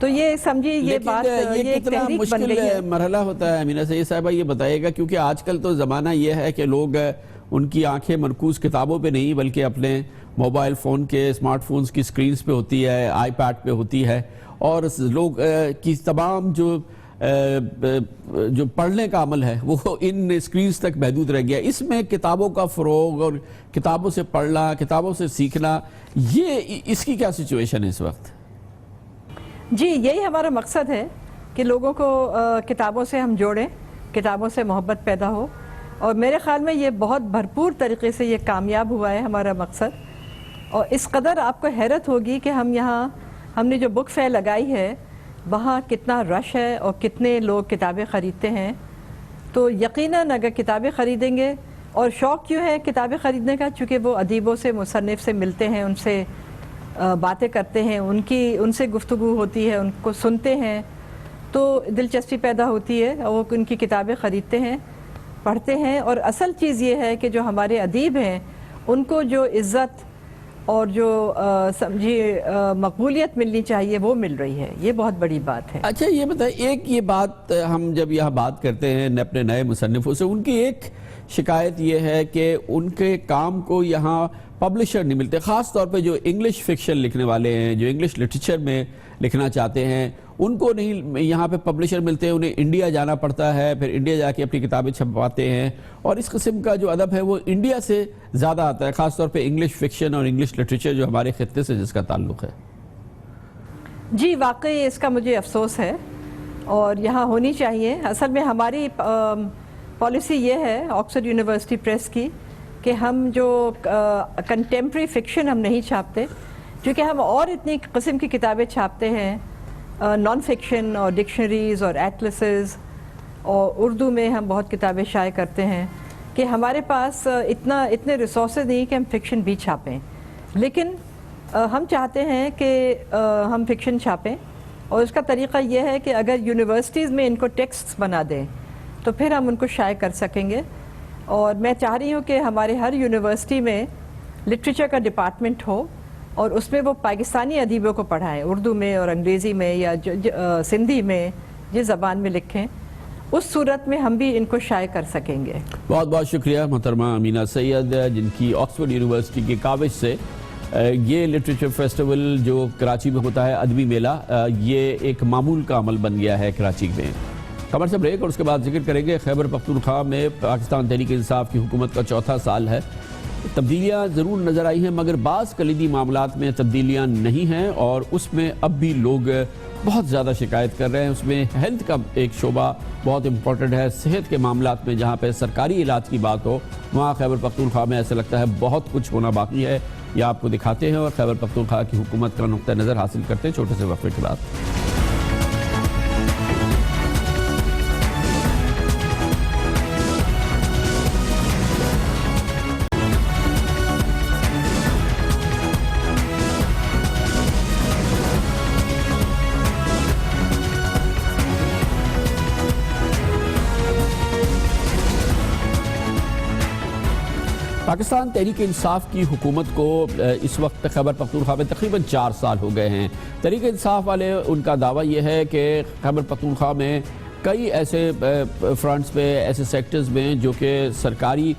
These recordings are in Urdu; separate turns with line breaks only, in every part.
تو یہ سمجھیے یہ
لیکن
بات یہ ایک
کتنا
تحریک بن
مشکل
گئی ہے.
مرحلہ ہوتا ہے امینہ سید صاحبہ، یہ بتائیے گا، کیونکہ آج کل تو زمانہ یہ ہے کہ لوگ ان کی آنکھیں مرکوز کتابوں پہ نہیں بلکہ اپنے موبائل فون کے اسمارٹ فونز کی سکرینز پہ ہوتی ہے، آئی پیڈ پہ ہوتی ہے، اور لوگ کی تمام جو پڑھنے کا عمل ہے وہ ان سکرینز تک محدود رہ گیا. اس میں کتابوں کا فروغ اور کتابوں سے پڑھنا، کتابوں سے سیکھنا، یہ اس کی کیا سچویشن ہے اس وقت؟
جی یہی ہمارا مقصد ہے کہ لوگوں کو کتابوں سے ہم جوڑیں، کتابوں سے محبت پیدا ہو، اور میرے خیال میں یہ بہت بھرپور طریقے سے یہ کامیاب ہوا ہے ہمارا مقصد. اور اس قدر آپ کو حیرت ہوگی کہ ہم نے جو بک فیئر لگائی ہے وہاں کتنا رش ہے اور کتنے لوگ کتابیں خریدتے ہیں. تو یقیناً اگر کتابیں خریدیں گے، اور شوق کیوں ہے کتابیں خریدنے کا؟ چونکہ وہ ادیبوں سے، مصنف سے ملتے ہیں، ان سے باتیں کرتے ہیں، ان سے گفتگو ہوتی ہے، ان کو سنتے ہیں، تو دلچسپی پیدا ہوتی ہے اور وہ ان کی کتابیں خریدتے ہیں، پڑھتے ہیں. اور اصل چیز یہ ہے کہ جو ہمارے ادیب ہیں ان کو جو عزت اور جو سمجھیے مقبولیت ملنی چاہیے وہ مل رہی ہے. یہ بہت بڑی بات ہے.
اچھا یہ بتائیں، ایک یہ بات ہم جب یہاں بات کرتے ہیں اپنے نئے مصنفوں سے، ان کی ایک شکایت یہ ہے کہ ان کے کام کو یہاں پبلشر نہیں ملتے، خاص طور پہ جو انگلش فکشن لکھنے والے ہیں، جو انگلش لٹریچر میں لکھنا چاہتے ہیں، ان کو نہیں یہاں پہ پبلشر ملتے ہیں. انہیں انڈیا جانا پڑتا ہے، پھر انڈیا جا کے اپنی کتابیں چھپواتے ہیں، اور اس قسم کا جو ادب ہے وہ انڈیا سے زیادہ آتا ہے، خاص طور پہ انگلش فکشن اور انگلش لٹریچر جو ہمارے خطے سے جس کا تعلق ہے.
جی واقعی اس کا مجھے افسوس ہے، اور یہاں ہونی چاہیے. اصل میں ہماری پالیسی یہ ہے آکسفورڈ یونیورسٹی پریس کی کہ ہم جو کنٹمپری فکشن ہم نہیں چھاپتے، کیونکہ ہم اور اتنی قسم کی کتابیں چھاپتے ہیں، نان فکشن اور ڈکشنریز اور ایٹلسز، اور اردو میں ہم بہت کتابیں شائع کرتے ہیں، کہ ہمارے پاس اتنے ریسورسز نہیں کہ ہم فکشن بھی چھاپیں. لیکن ہم چاہتے ہیں کہ ہم فکشن چھاپیں، اور اس کا طریقہ یہ ہے کہ اگر یونیورسٹیز میں ان کو ٹیکسٹس بنا دیں تو پھر ہم ان کو شائع کر سکیں گے. اور میں چاہ رہی ہوں کہ ہمارے ہر یونیورسٹی میں لٹریچر کا ڈپارٹمنٹ ہو، اور اس میں وہ پاکستانی ادیبوں کو پڑھائیں، اردو میں اور انگریزی میں یا سندھی میں، جس زبان میں لکھیں. اس صورت میں ہم بھی ان کو شائع کر سکیں گے.
بہت بہت شکریہ محترمہ امینہ سید، جن کی آکسفورڈ یونیورسٹی کے کاوش سے یہ لٹریچر فیسٹیول جو کراچی میں ہوتا ہے، ادبی میلہ، یہ ایک معمول کا عمل بن گیا ہے کراچی میں. خبر سے بریک، اور اس کے بعد ذکر کریں گے خیبر پختونخوا میں پاکستان تحریک انصاف کی حکومت کا چوتھا سال ہے. تبدیلیاں ضرور نظر آئی ہیں، مگر بعض کلیدی معاملات میں تبدیلیاں نہیں ہیں، اور اس میں اب بھی لوگ بہت زیادہ شکایت کر رہے ہیں. اس میں ہیلتھ کا ایک شعبہ بہت امپورٹنٹ ہے. صحت کے معاملات میں جہاں پہ سرکاری علاج کی بات ہو، وہاں خیبر پختونخوا میں ایسا لگتا ہے بہت کچھ ہونا باقی ہے. یہ آپ کو دکھاتے ہیں اور خیبر پختونخوا کی حکومت کا نقطہ نظر حاصل کرتے ہیں چھوٹے سے وقفے کے بعد. پاکستان تحریک انصاف کی حکومت کو اس وقت خیبر پختونخوا میں تقریباً 4 سال ہو گئے ہیں. تحریک انصاف والے ان کا دعویٰ یہ ہے کہ خیبر پختونخوا میں کئی ایسے فرنٹس پہ، ایسے سیکٹرز میں جو کہ سرکاری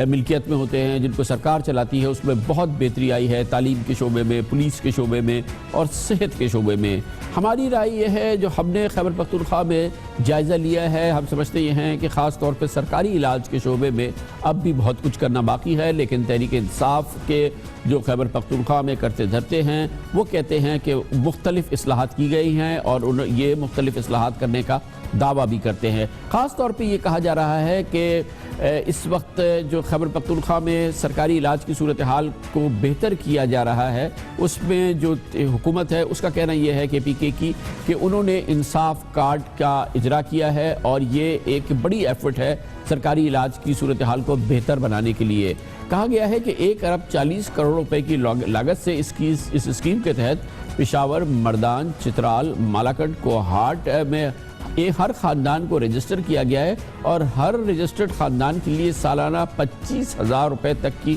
ملکیت میں ہوتے ہیں، جن کو سرکار چلاتی ہے، اس میں بہت بہتری آئی ہے، تعلیم کے شعبے میں، پولیس کے شعبے میں اور صحت کے شعبے میں. ہماری رائے یہ ہے، جو ہم نے خیبر پختونخوا میں جائزہ لیا ہے، ہم سمجھتے یہ ہیں کہ خاص طور پہ سرکاری علاج کے شعبے میں اب بھی بہت کچھ کرنا باقی ہے. لیکن تحریک انصاف کے جو خیبر پختونخوا میں کرتے دھرتے ہیں، وہ کہتے ہیں کہ مختلف اصلاحات کی گئی ہیں، اور یہ مختلف اصلاحات کرنے کا دعویٰ بھی کرتے ہیں. خاص طور پہ یہ کہا جا رہا ہے کہ اس وقت جو خیبر پختونخوا میں سرکاری علاج کی صورتحال کو بہتر کیا جا رہا ہے، اس میں جو حکومت ہے اس کا کہنا یہ ہے کہ پی کے کی کہ انہوں نے انصاف کارڈ کا اجرا کیا ہے، اور یہ ایک بڑی ایفرٹ ہے سرکاری علاج کی صورتحال کو بہتر بنانے کے لیے. کہا گیا ہے کہ 1 ارب 40 کروڑ روپے کی لاگت سے اس اسکیم کے تحت پشاور، مردان، چترال، مالاکنڈ، کوہاٹ میں ہر خاندان کو رجسٹر کیا گیا ہے، اور ہر رجسٹرڈ خاندان کے لیے سالانہ 25,000 روپے تک کی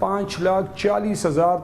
5,40,000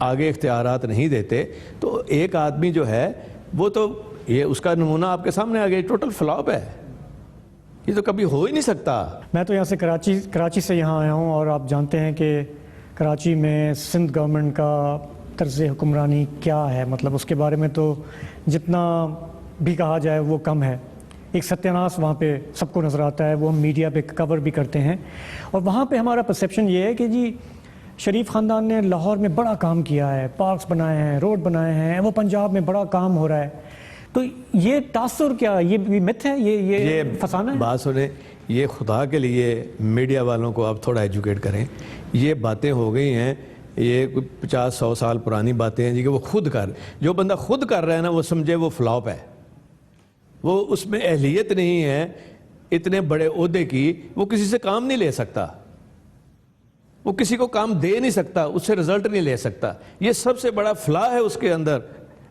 آگے اختیارات نہیں دیتے تو ایک آدمی جو ہے وہ تو یہ اس کا نمونہ آپ کے سامنے آ گیا، ٹوٹل فلاپ ہے، یہ تو کبھی ہو ہی نہیں سکتا۔
میں تو یہاں سے کراچی سے یہاں آیا ہوں، اور آپ جانتے ہیں کہ کراچی میں سندھ گورنمنٹ کا طرز حکمرانی کیا ہے، مطلب اس کے بارے میں تو جتنا بھی کہا جائے وہ کم ہے۔ ایک ستیاناس وہاں پہ سب کو نظر آتا ہے، وہ ہم میڈیا پہ کور بھی کرتے ہیں، اور وہاں پہ ہمارا پرسیپشن یہ ہے کہ جی شریف خاندان نے لاہور میں بڑا کام کیا ہے، پارکس بنائے ہیں، روڈ بنائے ہیں، وہ پنجاب میں بڑا کام ہو رہا ہے، تو یہ تاثر کیا، یہ مت ہے، یہ فسانہ ہے؟
بات سنیں، یہ خدا کے لیے میڈیا والوں کو آپ تھوڑا ایجوکیٹ کریں، یہ باتیں ہو گئی ہیں، یہ 50-100 سال پرانی باتیں ہیں جی کہ وہ خود جو بندہ خود کر رہا ہے نا وہ سمجھے وہ فلاپ ہے، وہ اس میں اہلیت نہیں ہے اتنے بڑے عہدے کی، وہ کسی سے کام نہیں لے سکتا، وہ کسی کو کام دے نہیں سکتا، اس سے رزلٹ نہیں لے سکتا، یہ سب سے بڑا فلاح ہے اس کے اندر،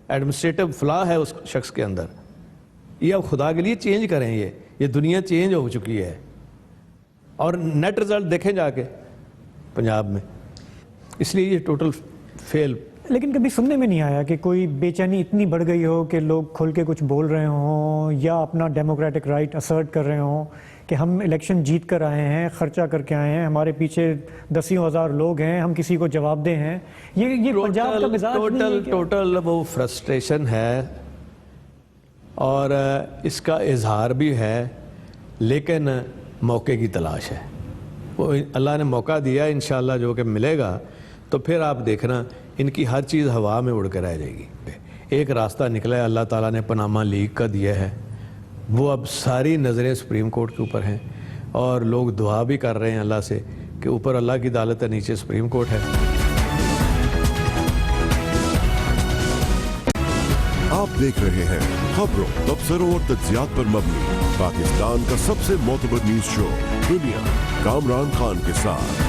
ایڈمنسٹریٹو فلاح ہے اس شخص کے اندر۔ یہ اب خدا کے لیے چینج کریں، یہ دنیا چینج ہو چکی ہے، اور نیٹ رزلٹ دیکھیں جا کے پنجاب میں، اس لیے یہ ٹوٹل فیل۔
لیکن کبھی سننے میں نہیں آیا کہ کوئی بے چینی اتنی بڑھ گئی ہو کہ لوگ کھل کے کچھ بول رہے ہوں یا اپنا ڈیموکریٹک رائٹ اسرٹ کر رہے ہوں کہ ہم الیکشن جیت کر آئے ہیں، خرچہ کر کے آئے ہیں، ہمارے پیچھے 10,000 لوگ ہیں، ہم کسی کو جواب دہ ہیں، یہ پنجاب کا مزاج نہیں ہے کیا؟
ٹوٹل وہ فرسٹریشن ہے اور اس کا اظہار بھی ہے، لیکن موقع کی تلاش ہے۔ وہ اللہ نے موقع دیا، انشاءاللہ جو کہ ملے گا تو پھر آپ دیکھنا ان کی ہر چیز ہوا میں اڑ کر رہ جائے گی۔ ایک راستہ نکلا ہے، اللہ تعالیٰ نے پاناما لیگ کا دیا ہے، وہ اب ساری نظریں سپریم کورٹ کے اوپر ہیں، اور لوگ دعا بھی کر رہے ہیں اللہ سے کہ اوپر اللہ کی عدالت ہے، نیچے سپریم کورٹ ہے۔
آپ دیکھ رہے ہیں خبروں، تبصروں اور تجزیات پر مبنی پاکستان کا سب سے معتبر نیوز شو دنیا، کامران خان کے ساتھ۔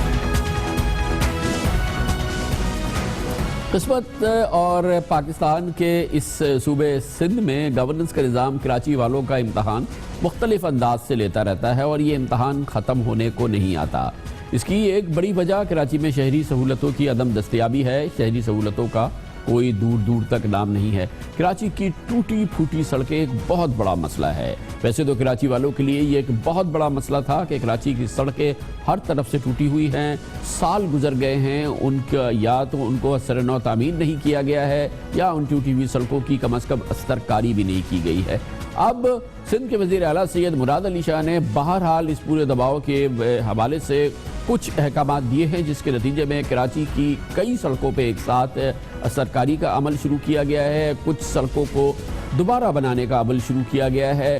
قسمت اور پاکستان کے اس صوبے سندھ میں گورننس کا نظام کراچی والوں کا امتحان مختلف انداز سے لیتا رہتا ہے، اور یہ امتحان ختم ہونے کو نہیں آتا۔ اس کی ایک بڑی وجہ کراچی میں شہری سہولتوں کی عدم دستیابی ہے۔ شہری سہولتوں کا کوئی دور دور تک نام نہیں ہے۔ کراچی کی ٹوٹی پھوٹی سڑکیں ایک بہت بڑا مسئلہ ہے۔ ویسے تو کراچی والوں کے لیے یہ ایک بہت بڑا مسئلہ تھا کہ کراچی کی سڑکیں ہر طرف سے ٹوٹی ہوئی ہیں، سال گزر گئے ہیں، ان کا یا تو ان کو سر نو تعمیر نہیں کیا گیا ہے، یا ان ٹوٹی ہوئی سڑکوں کی کم از کم استر کاری بھی نہیں کی گئی ہے۔ اب سندھ کے وزیر اعلیٰ سید مراد علی شاہ نے بہرحال اس پورے دباؤ کے حوالے سے کچھ احکامات دیے ہیں، جس کے نتیجے میں کراچی کی کئی سڑکوں پہ ایک ساتھ استرکاری کا عمل شروع کیا گیا ہے، کچھ سڑکوں کو دوبارہ بنانے کا عمل شروع کیا گیا ہے۔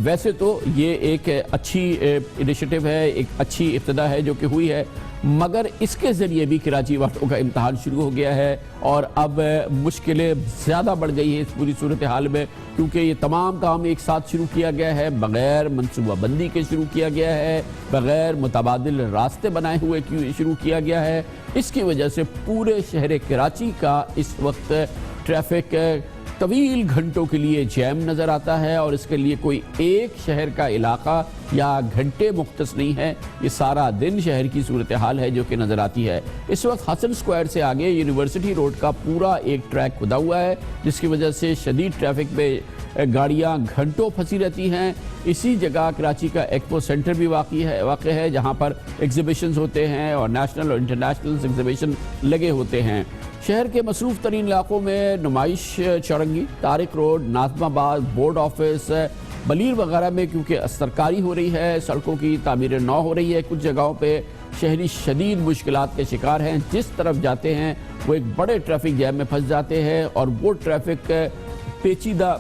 ویسے تو یہ ایک اچھی انیشیٹو ہے، ایک اچھی ابتدا ہے جو کہ ہوئی ہے، مگر اس کے ذریعے بھی کراچی والوں کا امتحان شروع ہو گیا ہے، اور اب مشکلیں زیادہ بڑھ گئی ہیں اس پوری صورتحال میں، کیونکہ یہ تمام کام ایک ساتھ شروع کیا گیا ہے، بغیر منصوبہ بندی کے شروع کیا گیا ہے، بغیر متبادل راستے بنائے ہوئے شروع کیا گیا ہے۔ اس کی وجہ سے پورے شہر کراچی کا اس وقت ٹریفک طویل گھنٹوں کے لیے جیم نظر آتا ہے، اور اس کے لیے کوئی ایک شہر کا علاقہ یا گھنٹے مختص نہیں ہے، یہ سارا دن شہر کی صورتحال ہے جو کہ نظر آتی ہے۔ اس وقت حسن سکوائر سے آگے یونیورسٹی روڈ کا پورا ایک ٹریک کھدا ہوا ہے، جس کی وجہ سے شدید ٹریفک میں گاڑیاں گھنٹوں پھنسی رہتی ہیں۔ اسی جگہ کراچی کا ایکسپو سینٹر بھی واقع ہے، جہاں پر ایگزیبیشنز ہوتے ہیں اور نیشنل اور انٹرنیشنل ایگزیبیشن لگے ہوتے ہیں۔ شہر کے مصروف ترین علاقوں میں نمائش چورنگی، طارق روڈ، ناظم آباد، بورڈ آفس، بلیر وغیرہ میں کیونکہ استرکاری ہو رہی ہے، سڑکوں کی تعمیر نو ہو رہی ہے، کچھ جگہوں پہ شہری شدید مشکلات کے شکار ہیں، جس طرف جاتے ہیں وہ ایک بڑے ٹریفک جیم میں پھنس جاتے ہیں، اور وہ ٹریفک پیچیدہ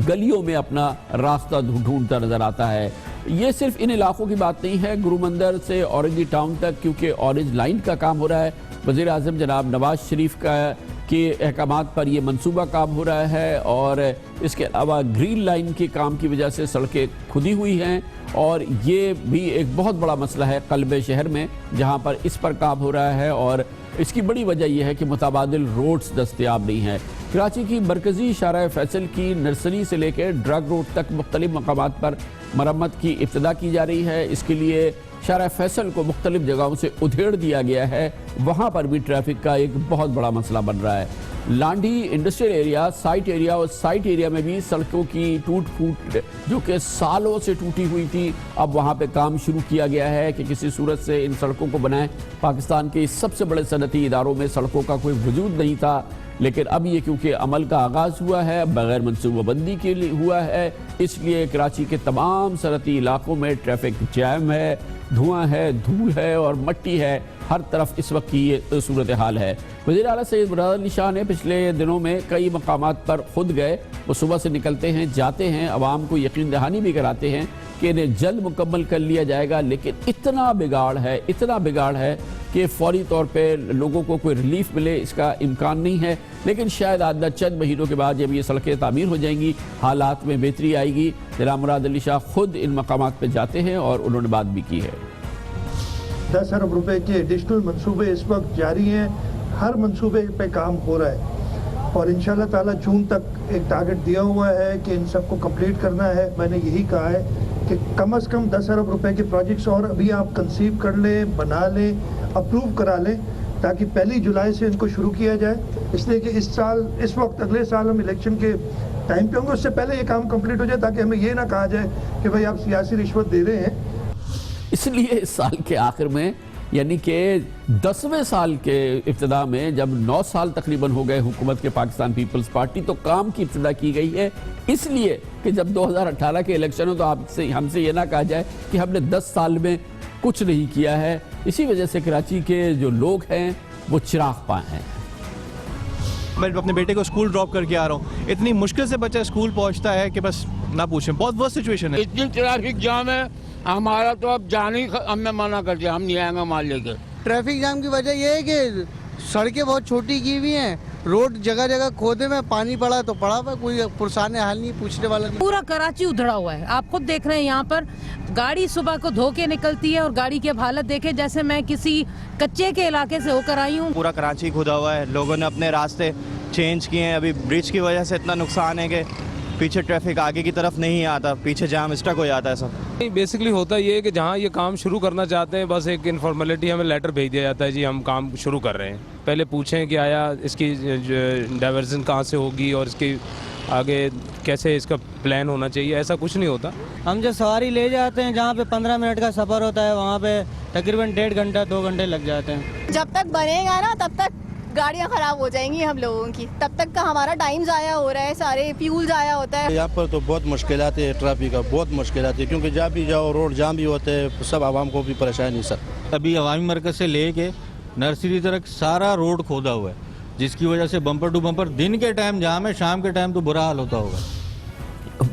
گلیوں میں اپنا راستہ ڈھونڈتا نظر آتا ہے۔ یہ صرف ان علاقوں کی بات نہیں ہے، گرو مندر سے اورنجی ٹاؤن تک کیونکہ اورنج لائن کا کام ہو رہا ہے، وزیر اعظم جناب نواز شریف کے احکامات پر یہ منصوبہ کام ہو رہا ہے، اور اس کے علاوہ گرین لائن کے کام کی وجہ سے سڑکیں کھدی ہوئی ہیں، اور یہ بھی ایک بہت بڑا مسئلہ ہے قلب شہر میں جہاں پر اس پر کام ہو رہا ہے، اور اس کی بڑی وجہ یہ ہے کہ متبادل روڈز دستیاب نہیں ہیں۔ کراچی کی مرکزی شارع فیصل کی نرسری سے لے کے ڈرگ روڈ تک مختلف مقامات پر مرمت کی ابتدا کی جا رہی ہے۔ اس کے لیے شارع فیصل کو مختلف جگہوں سے ادھیڑ دیا گیا ہے، وہاں پر بھی ٹریفک کا ایک بہت بڑا مسئلہ بن رہا ہے۔ Landhi industrial area, site area اور سائٹ ایریا میں بھی سڑکوں کی ٹوٹ پھوٹ جو کہ سالوں سے ٹوٹی ہوئی تھی، اب وہاں پہ کام شروع کیا گیا ہے کہ کسی صورت سے ان سڑکوں کو بنائیں۔ پاکستان کے سب سے بڑے صنعتی اداروں میں سڑکوں کا کوئی وجود نہیں تھا، لیکن اب یہ کیونکہ عمل کا آغاز ہوا ہے، بغیر منصوبہ بندی کے لیے ہوا ہے، اس لیے کراچی کے تمام صنعتی علاقوں میں ٹریفک جیم ہے، دھواں ہے، دھول ہے اور مٹی ہے، ہر طرف اس وقت کی یہ صورتحال ہے۔ وزیر اعلیٰ سید مراد علی شاہ نے پچھلے دنوں میں کئی مقامات پر خود گئے، وہ صبح سے نکلتے ہیں، جاتے ہیں، عوام کو یقین دہانی بھی کراتے ہیں کہ انہیں جلد مکمل کر لیا جائے گا، لیکن اتنا بگاڑ ہے کہ فوری طور پہ لوگوں کو کوئی ریلیف ملے اس کا امکان نہیں ہے، لیکن شاید آدھا چند مہینوں کے بعد جب یہ سڑکیں تعمیر ہو جائیں گی، حالات میں بہتری آئے گی۔ جناب مراد علی شاہ خود ان مقامات پہ جاتے ہیں اور انہوں نے بات بھی کی ہے۔
10 ارب روپے کے ایڈیشنل منصوبے اس وقت جاری ہیں، ہر منصوبے پہ کام ہو رہا ہے اور انشاءاللہ تعالیٰ جون تک ایک ٹارگٹ دیا ہوا ہے کہ ان سب کو کمپلیٹ کرنا ہے۔ میں نے یہی کہا ہے کہ کم از کم 10 ارب روپے کے پروجیکٹس اور ابھی آپ کنسیو کر لیں، بنا لیں، اپروو کرا لیں تاکہ 1 جولائی سے ان کو شروع کیا جائے، اس لیے کہ اس وقت اگلے سال ہم الیکشن کے ٹائم پہ ہوں گے، اس سے پہلے یہ کام کمپلیٹ ہو جائے تاکہ ہمیں یہ نہ کہا جائے کہ بھائی آپ سیاسی رشوت دے رہے ہیں۔
اس لیے اس سال کے آخر میں، یعنی کہ 10ویں سال کے ابتدا میں جب 9 سال تقریباً ہو گئے حکومت کے پاکستان پیپلز پارٹی، تو کام کی ابتدا کی گئی ہے، اس لیے کہ جب 2018 کے الیکشن ہو تو ہم سے یہ نہ کہا جائے کہ ہم نے 10 سال میں کچھ نہیں کیا ہے۔ اسی وجہ سے کراچی کے جو لوگ ہیں وہ چراغ پائے ہیں۔
میں اپنے بیٹے کو اسکول ڈراپ کر کے آ رہا ہوں، اتنی مشکل سے بچہ اسکول پہنچتا ہے کہ بس نہ پوچھیں، بہت ورسٹ سچویشن ہے۔
اتنی ٹریفک جام ہے، ہمارا تو اب جانے ہی ہمیں منع کر دیا، ہم نہیں آئیں گے مال لے کے۔
ٹریفک جام کی وجہ یہ ہے کہ سڑکیں بہت چھوٹی کی ہوئی ہیں، روڈ جگہ جگہ کھودے میں پانی پڑا تو پڑا ہوا، کوئی پرسان حال نہیں، پوچھنے والا نہیں۔
پورا کراچی ادھڑا ہوا ہے، آپ خود دیکھ رہے ہیں یہاں پر گاڑی صبح کو دھو کے نکلتی ہے اور گاڑی کی اب حالت دیکھیں جیسے میں کسی کچے کے علاقے سے ہو کر آئی ہوں۔
پورا کراچی کھدا ہوا ہے، لوگوں نے اپنے راستے چینج کیے ہیں، ابھی برج کی وجہ سے اتنا نقصان ہے کہ پیچھے ٹریفک آگے کی طرف نہیں آتا، پیچھے جام اسٹک ہو جاتا ہے سب۔
بیسکلی ہوتا یہ ہے کہ جہاں یہ کام شروع کرنا چاہتے ہیں بس ایک انفارمیلٹی ہمیں لیٹر بھیج دیا جاتا ہے، جی ہم کام شروع کر رہے ہیں، پہلے پوچھیں کہ آیا اس کی ڈائیورژن کہاں سے ہوگی اور اس کی آگے کیسے اس کا پلان ہونا چاہیے، ایسا کچھ نہیں ہوتا۔
ہم جو سواری لے جاتے ہیں جہاں پہ 15 منٹ کا سفر ہوتا ہے وہاں پہ تقریباً 1.5 گھنٹہ 2 گھنٹے لگ جاتے ہیں۔
جب تک بنے گا نا تب تک گاڑیاں خراب ہو جائیں گی ہم لوگوں کی، تب تک کا ہمارا ٹائم ضائع ہو رہا ہے، سارے فیول ضائع ہوتا ہے۔
یہاں پر تو بہت مشکلات ہے، ٹریفک کا بہت مشکلات ہے، کیونکہ جہاں بھی جاؤ روڈ جام بھی ہوتے ہیں، سب عوام کو بھی پریشانی سر۔
ابھی عوامی مرکز سے لے کے نرسری تک سارا روڈ کھودا ہوا ہے، جس کی وجہ سے بمپر ٹو بمپر دن کے ٹائم جام ہے، شام کے ٹائم تو برا حال ہوتا ہوگا۔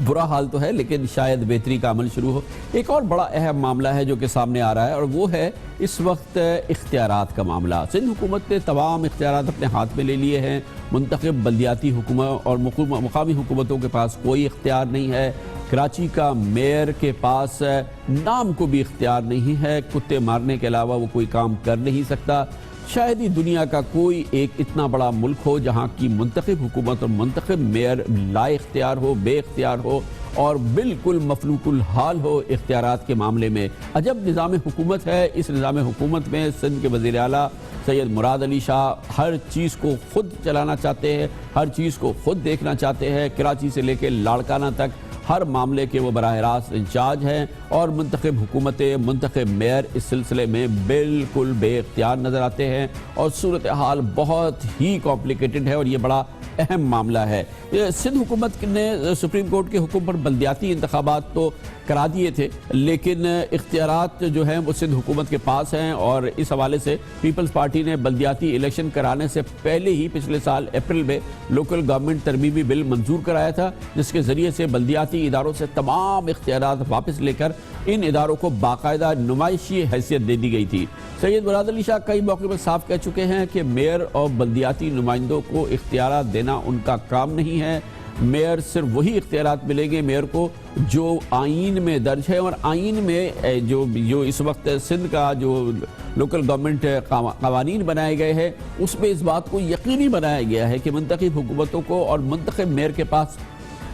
برا حال تو ہے لیکن شاید بہتری کا عمل شروع ہو۔ ایک اور بڑا اہم معاملہ ہے جو کہ سامنے آ رہا ہے اور وہ ہے اس وقت اختیارات کا معاملہ۔ سندھ حکومت نے تمام اختیارات اپنے ہاتھ میں لے لیے ہیں، منتخب بلدیاتی حکومت اور مقامی حکومتوں کے پاس کوئی اختیار نہیں ہے۔ کراچی کا میئر کے پاس نام کو بھی اختیار نہیں ہے، کتے مارنے کے علاوہ وہ کوئی کام کر نہیں سکتا۔ شاید ہی دنیا کا کوئی ایک اتنا بڑا ملک ہو جہاں کی منتخب حکومت اور منتخب میئر لا اختیار ہو، بے اختیار ہو اور بالکل مفلوق الحال ہو اختیارات کے معاملے میں۔ عجب نظام حکومت ہے۔ اس نظام حکومت میں سندھ کے وزیر اعلیٰ سید مراد علی شاہ ہر چیز کو خود چلانا چاہتے ہیں، ہر چیز کو خود دیکھنا چاہتے ہیں، کراچی سے لے کے لاڑکانہ تک ہر معاملے کے وہ براہ راست انچارج ہیں اور منتخب حکومتیں، منتخب میئر اس سلسلے میں بالکل بے اختیار نظر آتے ہیں اور صورتحال بہت ہی کمپلیکیٹڈ ہے اور یہ بڑا اہم معاملہ ہے۔ سندھ حکومت نے سپریم کورٹ کے حکم پر بلدیاتی انتخابات تو کرا دیے تھے لیکن اختیارات جو ہیں وہ سندھ حکومت کے پاس ہیں اور اس حوالے سے پیپلز پارٹی نے بلدیاتی الیکشن کرانے سے پہلے ہی پچھلے سال اپریل میں لوکل گورنمنٹ ترمیمی بل منظور کرایا تھا جس کے ذریعے سے بلدیاتی اداروں سے تمام اختیارات واپس لے کر ان اداروں کو باقاعدہ نمائشی حیثیت دے دی گئی تھی۔ سید مراد علی شاہ کئی موقع پر صاف کہہ چکے ہیں کہ میئر اور بلدیاتی نمائندوں کو اختیارات دینا ان کا کام نہیں ہے۔ میئر صرف وہی اختیارات ملیں گے میئر کو جو آئین میں درج ہے اور آئین میں جو اس وقت سندھ کا جو لوکل گورنمنٹ قوانین بنائے گئے ہیں اس میں اس بات کو یقینی بنایا گیا ہے کہ منتخب حکومتوں کو اور منتخب میئر کے پاس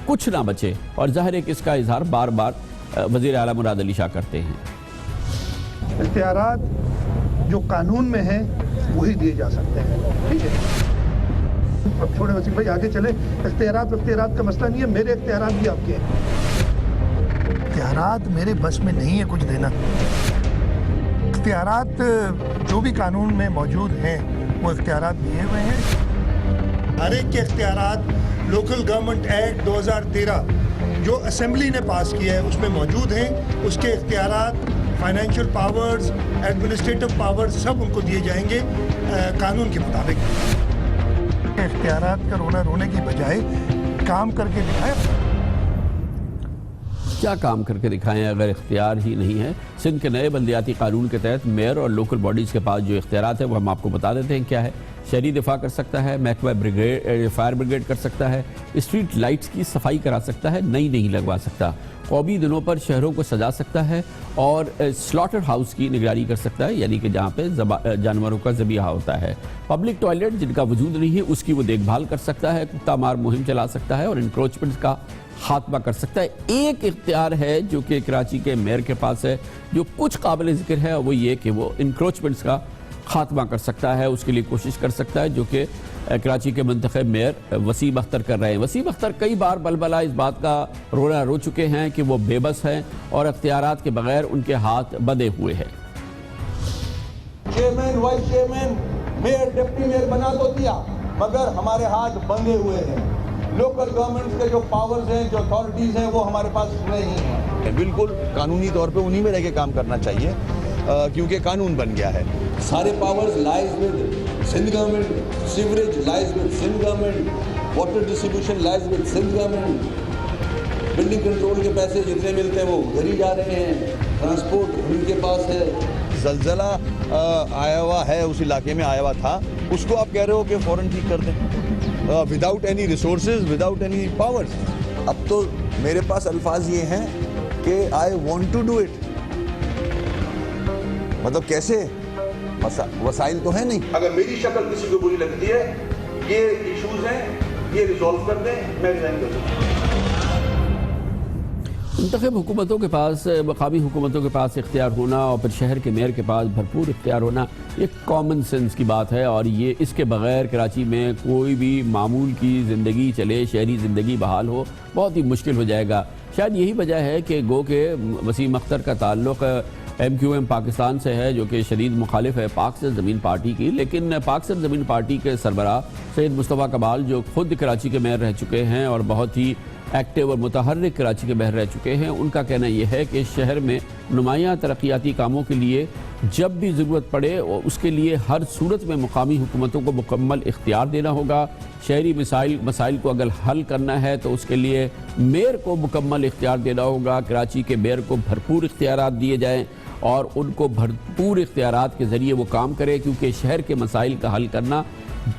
کچھ نہ بچے اور ظاہر ہے کہ اس کا اظہار بار بار وزیر اعلیٰ مراد علی شاہ کرتے ہیں۔
اختیارات جو قانون میں ہیں وہی دیے جا سکتے ہیں. ٹھیک ہے, اب چھوڑے وسیم بھائی آگے چلیں. اختیارات کا مسئلہ نہیں ہے, میرے اختیارات بھی آپ کے ہیں. اختیارات میرے بس میں نہیں ہے کچھ دینا. اختیارات جو بھی قانون میں موجود ہیں وہ اختیارات دیے ہوئے ہیں. ہر ایک کے اختیارات لوکل گورنمنٹ ایکٹ 2013 جو اسمبلی نے پاس کیا ہے اس میں موجود ہیں. اس کے اختیارات, فائنینشیل پاورز, ایڈمنسٹریٹو پاورز سب ان کو دیے جائیں گے قانون کے مطابق. اختیارات کا رونے کی بجائے کام کر کے دکھائیں.
کیا کام کر کے دکھائیں اگر اختیار ہی نہیں ہے؟ سندھ کے نئے بلدیاتی قانون کے تحت میئر اور لوکل باڈیز کے پاس جو اختیارات ہیں وہ ہم آپ کو بتا دیتے ہیں کیا ہے. شہری دفاع کر سکتا ہے, محکمہ فائر بریگیڈ کر سکتا ہے, اسٹریٹ لائٹس کی صفائی کرا سکتا ہے, نئی نہیں لگوا سکتا, قومی دنوں پر شہروں کو سجا سکتا ہے, اور سلاٹر ہاؤس کی نگرانی کر سکتا ہے, یعنی کہ جہاں پہ جانوروں کا ذبیحہ ہوتا ہے. پبلک ٹوائلٹ جن کا وجود نہیں ہے اس کی وہ دیکھ بھال کر سکتا ہے, کتا مار مہم چلا سکتا ہے, اور انکروچمنٹ کا خاتمہ کر سکتا ہے. ایک اختیار ہے جو کہ کراچی کے میئر کے پاس ہے جو کچھ قابل ذکر ہے, وہ یہ کہ وہ انکروچمنٹس کا خاتمہ کر سکتا ہے. اس کے لیے کوشش کر سکتا ہے, جو کہ کراچی کے منتخب میئر وسیم اختر کر رہے ہیں. وسیم اختر کئی بار بلبلا اس بات کا رونا رو چکے ہیں کہ وہ بے بس ہیں اور اختیارات کے بغیر ان کے ہاتھ بندھے ہوئے ہیں.
Chairman, vice chairman, mayor, deputy mayor بنا تو دیا مگر ہمارے ہاتھ بندھے ہوئے ہیں. لوکل گورنمنٹس کے جو پاورز ہیں, جو اتھارٹیز ہیں وہ ہمارے پاس نہیں ہیں.
بالکل قانونی طور پہ انہی میں رہ کے کام کرنا چاہیے کیونکہ قانون بن گیا ہے.
سارے powers lies with Sindh government, sewerage lies with Sindh government, water distribution lies with Sindh government, building control کے پیسے جتنے ملتے ہیں وہ ادھر ہی جا رہے ہیں, ٹرانسپورٹ ان کے پاس ہے.
زلزلہ آیا ہوا ہے, اس علاقے میں آیا ہوا تھا, اس کو آپ کہہ رہے ہو کہ فوراً ٹھیک کر دیں without any resources, without any powers. اب تو میرے پاس الفاظ یہ ہیں کہ I want to do it. مطلب کیسے؟ وسائل تو ہیں نہیں.
اگر میری شکل کسی کو بری لگتی ہے, یہ ایشوز ہیں, یہ ریزالو کر دیں, میں ریزائن کر دوں.
منتخب حکومتوں کے پاس, مقامی حکومتوں کے پاس اختیار ہونا اور پھر شہر کے میئر کے پاس بھرپور اختیار ہونا یہ کامن سینس کی بات ہے, اور یہ اس کے بغیر کراچی میں کوئی بھی معمول کی زندگی چلے, شہری زندگی بحال ہو, بہت ہی مشکل ہو جائے گا. شاید یہی وجہ ہے کہ گو کہ وسیم اختر کا تعلق ایم کیو ایم پاکستان سے ہے, جو کہ شدید مخالف ہے پاک سے زمین پارٹی کی. لیکن پاک سے زمین پارٹی کے سربراہ سید مصطفیٰ کمال جو خود کراچی کے میئر رہ چکے ہیں اور بہت ہی ایکٹیو اور متحرک کراچی کے میئر رہ چکے ہیں, ان کا کہنا یہ ہے کہ شہر میں نمایاں ترقیاتی کاموں کے لیے جب بھی ضرورت پڑے اس کے لیے ہر صورت میں مقامی حکومتوں کو مکمل اختیار دینا ہوگا. شہری مسائل کو اگر حل کرنا ہے تو اس کے لیے میئر کو مکمل اختیار دینا ہوگا. کراچی کے میئر کو بھرپور اختیارات دیے جائیں اور ان کو بھرپور اختیارات کے ذریعے وہ کام کرے, کیونکہ شہر کے مسائل کا حل کرنا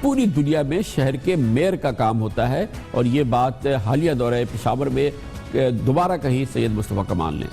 پوری دنیا میں شہر کے میئر کا کام ہوتا ہے. اور یہ بات حالیہ دورہ پشاور میں دوبارہ کہی سید مصطفیٰ کمال نے.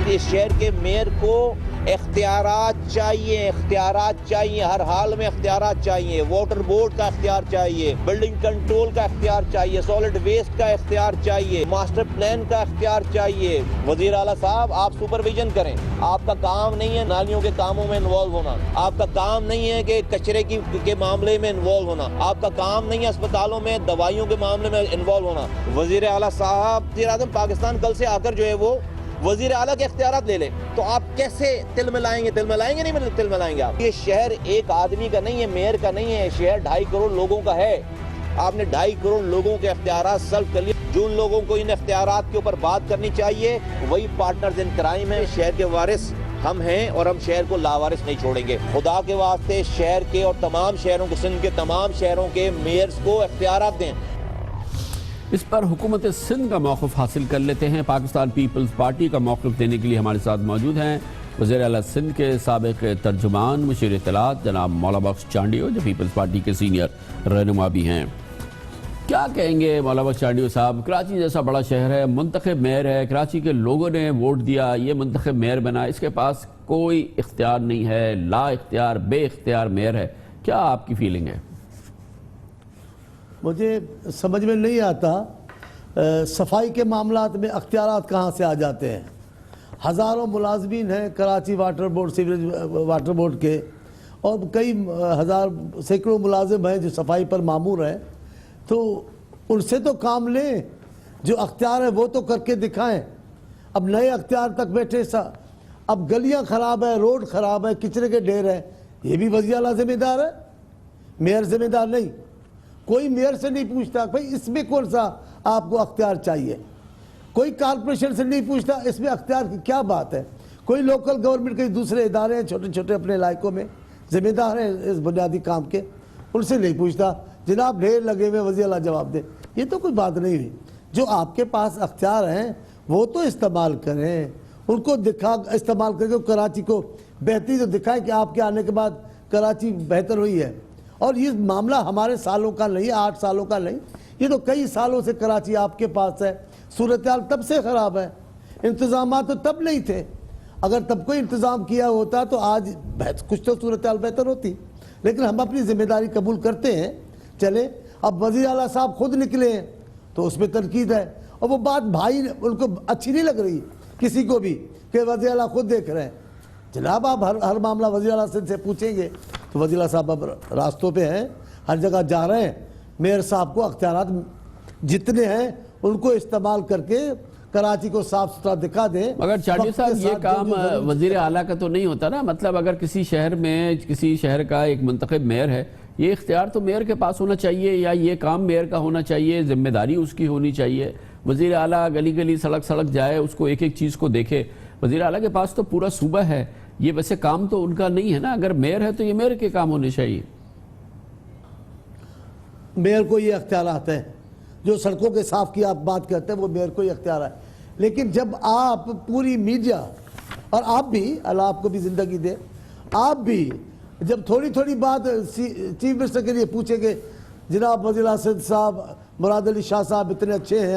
اس شہر کے میئر کو اختیارات چاہیے, ہر حال میں اختیارات چاہیے. واٹر بورڈ کا اختیار چاہیے, بلڈنگ کنٹرول کا اختیار چاہیے, سالڈ ویسٹ کا اختیار چاہیے, ماسٹر پلان کا اختیار چاہیے. وزیر اعلیٰ صاحب آپ سپرویژن کریں, آپ کا کام نہیں ہے نالیوں کے کاموں میں انوالو ہونا, آپ کا کام نہیں ہے کہ کچرے کے معاملے میں انوالو ہونا, آپ کا کام نہیں ہے اسپتالوں میں دوائیوں کے معاملے میں انوالو ہونا. وزیر اعلیٰ صاحب, وزیر اعظم پاکستان کل سے آ کر جو ہے وہ وزیر اعلیٰ کے اختیارات لے لیں, تو آپ کیسے تل ملائیں گے نہیں تل ملائیں گے آپ. یہ شہر ایک آدمی کا نہیں ہے, میئر کا نہیں ہے, شہر 2.5 کروڑ لوگوں کا ہے. آپ نے 2.5 کروڑ لوگوں کے اختیارات سلب کر لیے. جو ان لوگوں کو ان اختیارات کے اوپر بات کرنی چاہیے وہی پارٹنرز ان کرائم ہیں. شہر کے وارث ہم ہیں اور ہم شہر کو لاوارث نہیں چھوڑیں گے. خدا کے واسطے شہر کے اور تمام شہروں کے, سندھ کے تمام شہروں کے میئرز کو اختیارات دیں.
اس پر حکومت سندھ کا موقف حاصل کر لیتے ہیں. پاکستان پیپلز پارٹی کا موقف دینے کے لیے ہمارے ساتھ موجود ہیں وزیر اعلیٰ سندھ کے سابق ترجمان مشیر اطلاعات جناب مولا بخش چانڈیو, جو پیپلز پارٹی کے سینئر رہنما بھی ہیں. کیا کہیں گے مولا بخش چانڈیو صاحب؟ کراچی جیسا بڑا شہر ہے, منتخب میئر ہے, کراچی کے لوگوں نے ووٹ دیا, یہ منتخب میئر بنا, اس کے پاس کوئی اختیار نہیں ہے, لا اختیار بے اختیار میئر ہے. کیا آپ کی فیلنگ ہے؟
مجھے سمجھ میں نہیں آتا صفائی کے معاملات میں اختیارات کہاں سے آ جاتے ہیں. ہزاروں ملازمین ہیں Karachi water board sewerage water board کے، اور کئی ہزار سینکڑوں ملازم ہیں جو صفائی پر مامور ہیں، تو ان سے تو کام لیں، جو اختیار ہے وہ تو کر کے دکھائیں۔ اب نئے اختیار تک بیٹھے اب گلیاں خراب ہیں، روڈ خراب ہے، کچرے کے ڈھیر ہیں، یہ بھی وزیر اعلیٰ ذمہ دار ہے، میئر ذمہ دار نہیں۔ کوئی میئر سے نہیں پوچھتا بھائی اس میں کون سا آپ کو اختیار چاہیے، کوئی کارپوریشن سے نہیں پوچھتا اس میں اختیار کی کیا بات ہے، کوئی لوکل گورنمنٹ کے دوسرے ادارے ہیں چھوٹے چھوٹے اپنے علاقوں میں ذمہ دار ہیں اس بنیادی کام کے، ان سے نہیں پوچھتا، جناب ڈھیر لگے ہوئے وزیر اعلیٰ جواب دے۔ یہ تو کوئی بات نہیں ہوئی۔ جو آپ کے پاس اختیار ہیں وہ تو استعمال کریں، ان کو استعمال کر کے کراچی کو بہتری تو دکھائیں کہ آپ کے آنے کے بعد کراچی بہتر ہوئی ہے۔ اور یہ معاملہ ہمارے سالوں کا نہیں، 8 سالوں کا نہیں، یہ تو کئی سالوں سے کراچی آپ کے پاس ہے، صورتحال تب سے خراب ہے، انتظامات تو تب نہیں تھے، اگر تب کوئی انتظام کیا ہوتا تو آج کچھ تو صورتحال بہتر ہوتی، لیکن ہم اپنی ذمہ داری قبول کرتے ہیں۔ چلے اب وزیر اعلیٰ صاحب خود نکلے ہیں تو اس میں تنقید ہے، اور وہ بات بھائی ان کو اچھی نہیں لگ رہی کسی کو بھی کہ وزیر اعلیٰ خود دیکھ رہے ہیں۔ جناب آپ ہر معاملہ وزیر اعلیٰ سے پوچھیں گے تو وزیر اعلیٰ صاحب اب راستوں پہ ہیں، ہر جگہ جا رہے ہیں، میئر صاحب کو اختیارات جتنے ہیں ان کو استعمال کر کے کراچی کو صاف ستھرا دکھا دیں۔
مگر چاٹی صاحب یہ کام وزیر اعلیٰ کا تو نہیں ہوتا نا، مطلب اگر کسی شہر میں کسی شہر کا ایک منتخب میئر ہے، یہ اختیار تو میئر کے پاس ہونا چاہیے، یا یہ کام میئر کا ہونا چاہیے، ذمہ داری اس کی ہونی چاہیے۔ وزیر اعلیٰ گلی گلی سڑک سڑک جائے، اس کو ایک ایک چیز کو دیکھے۔ وزیر اعلیٰ کے پاس تو پورا صوبہ ہے، یہ ویسے کام تو ان کا نہیں ہے نا، اگر میئر ہے تو یہ میئر کے کام ہونے چاہیے۔
میئر کو یہ اختیارات ہیں، جو سڑکوں کے صاف کی آپ بات کرتے ہیں وہ میئر کو یہ اختیار ہے، لیکن جب آپ پوری میڈیا اور آپ بھی، اللہ آپ کو بھی زندگی دے، آپ بھی جب تھوڑی تھوڑی بات چیف منسٹر کے لیے پوچھیں گے جناب وزیر اعظم صاحب مراد علی شاہ صاحب اتنے اچھے ہیں،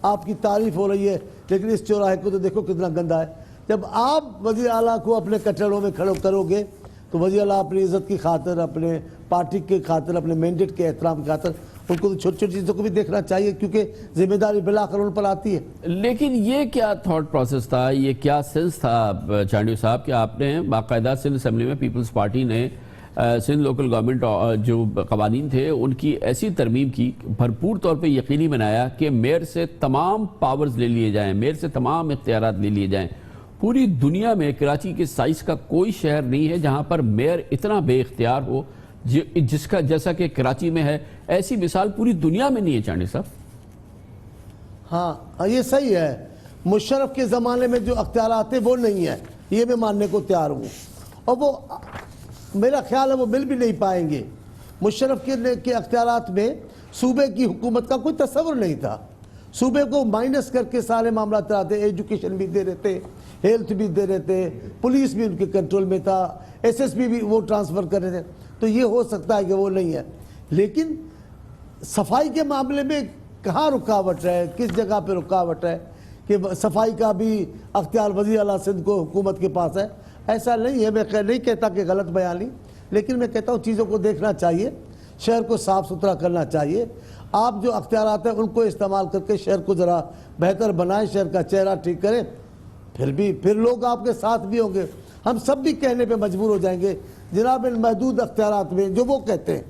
آپ کی تعریف ہو رہی ہے، لیکن اس چوراہے کو تو دیکھو کتنا گندا ہے۔ جب آپ وزیر اعلیٰ کو اپنے کٹڑوں میں کھڑے کرو گے تو وزیر اعلیٰ اپنی عزت کی خاطر، اپنے پارٹی کے خاطر، اپنے مینڈیٹ کے احترام کی خاطر ان کو چھوٹی چھوٹی چیزوں کو بھی دیکھنا چاہیے، کیونکہ ذمہ داری بلاخر ان پر آتی ہے۔
لیکن یہ کیا تھاٹ پروسیس تھا، یہ کیا سینس تھا چانڈیو صاحب کہ آپ نے باقاعدہ سندھ اسمبلی میں پیپلز پارٹی نے سندھ لوکل گورنمنٹ جو قوانین تھے ان کی ایسی ترمیم کی، بھرپور طور پہ یقینی بنایا کہ میئر سے تمام پاورز لے لیے جائیں، میئر سے تمام اختیارات لے لیے جائیں۔ پوری دنیا میں کراچی کے سائز کا کوئی شہر نہیں ہے جہاں پر میئر اتنا بے اختیار ہو جس کا جیسا کہ کراچی میں ہے، ایسی مثال پوری دنیا میں نہیں ہے چانڈی صاحب۔
ہاں یہ صحیح ہے، مشرف کے زمانے میں جو اختیارات تھے وہ نہیں ہے، یہ میں ماننے کو تیار ہوں، اور وہ میرا خیال ہے وہ مل بھی نہیں پائیں گے۔ مشرف کے اختیارات میں صوبے کی حکومت کا کوئی تصور نہیں تھا، صوبے کو مائنس کر کے سارے معاملات آتے، ایجوکیشن بھی دے رہے تھے، ہیلتھ بھی دے رہے تھے، پولیس بھی ان کے کنٹرول میں تھا، ایس ایس پی بھی وہ ٹرانسفر کر رہے تھے، تو یہ ہو سکتا ہے کہ وہ نہیں ہے۔ لیکن صفائی کے معاملے میں کہاں رکاوٹ ہے، کس جگہ پہ رکاوٹ ہے کہ صفائی کا بھی اختیار وزیر اعلیٰ سندھ کو حکومت کے پاس ہے؟ ایسا نہیں ہے، میں نہیں کہتا کہ غلط بیانی، لیکن میں کہتا ہوں چیزوں کو دیکھنا چاہیے، شہر کو صاف ستھرا کرنا چاہیے، آپ جو اختیارات ہیں ان کو استعمال کر کے شہر کو ذرا بہتر بنائیں، شہر کا چہرہ ٹھیک کریں، پھر لوگ آپ کے ساتھ بھی ہوں گے۔ ہم سب بھی کہنے پہ مجبور ہو جائیں گے جناب ان محدود اختیارات میں جو وہ کہتے ہیں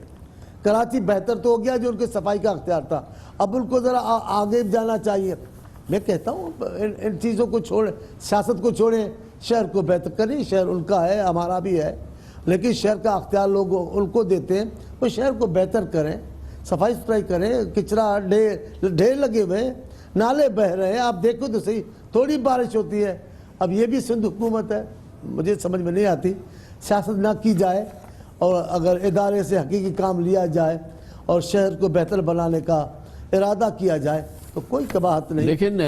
کراچی بہتر تو ہو گیا جو ان کے صفائی کا اختیار تھا، اب ان کو ذرا آگے جانا چاہیے۔ میں کہتا ہوں ان چیزوں کو چھوڑیں، سیاست کو چھوڑیں، شہر کو بہتر کریں، شہر ان کا ہے، ہمارا بھی ہے، لیکن شہر کا اختیار لوگ ان کو دیتے ہیں، وہ شہر کو بہتر کریں، صفائی ستھرائی کریں، کچرا ڈھیر لگے ہوئے ہیں، نالے بہہ رہے ہیں، آپ دیکھو تو صحیح، تھوڑی بارش ہوتی ہے، اب یہ بھی سندھ حکومت ہے، مجھے سمجھ میں نہیں آتی، سیاست نہ کی جائے اور اگر ادارے سے حقیقی کام لیا جائے اور شہر کو بہتر بنانے کا ارادہ کیا جائے تو کوئی قباحت نہیں۔
لیکن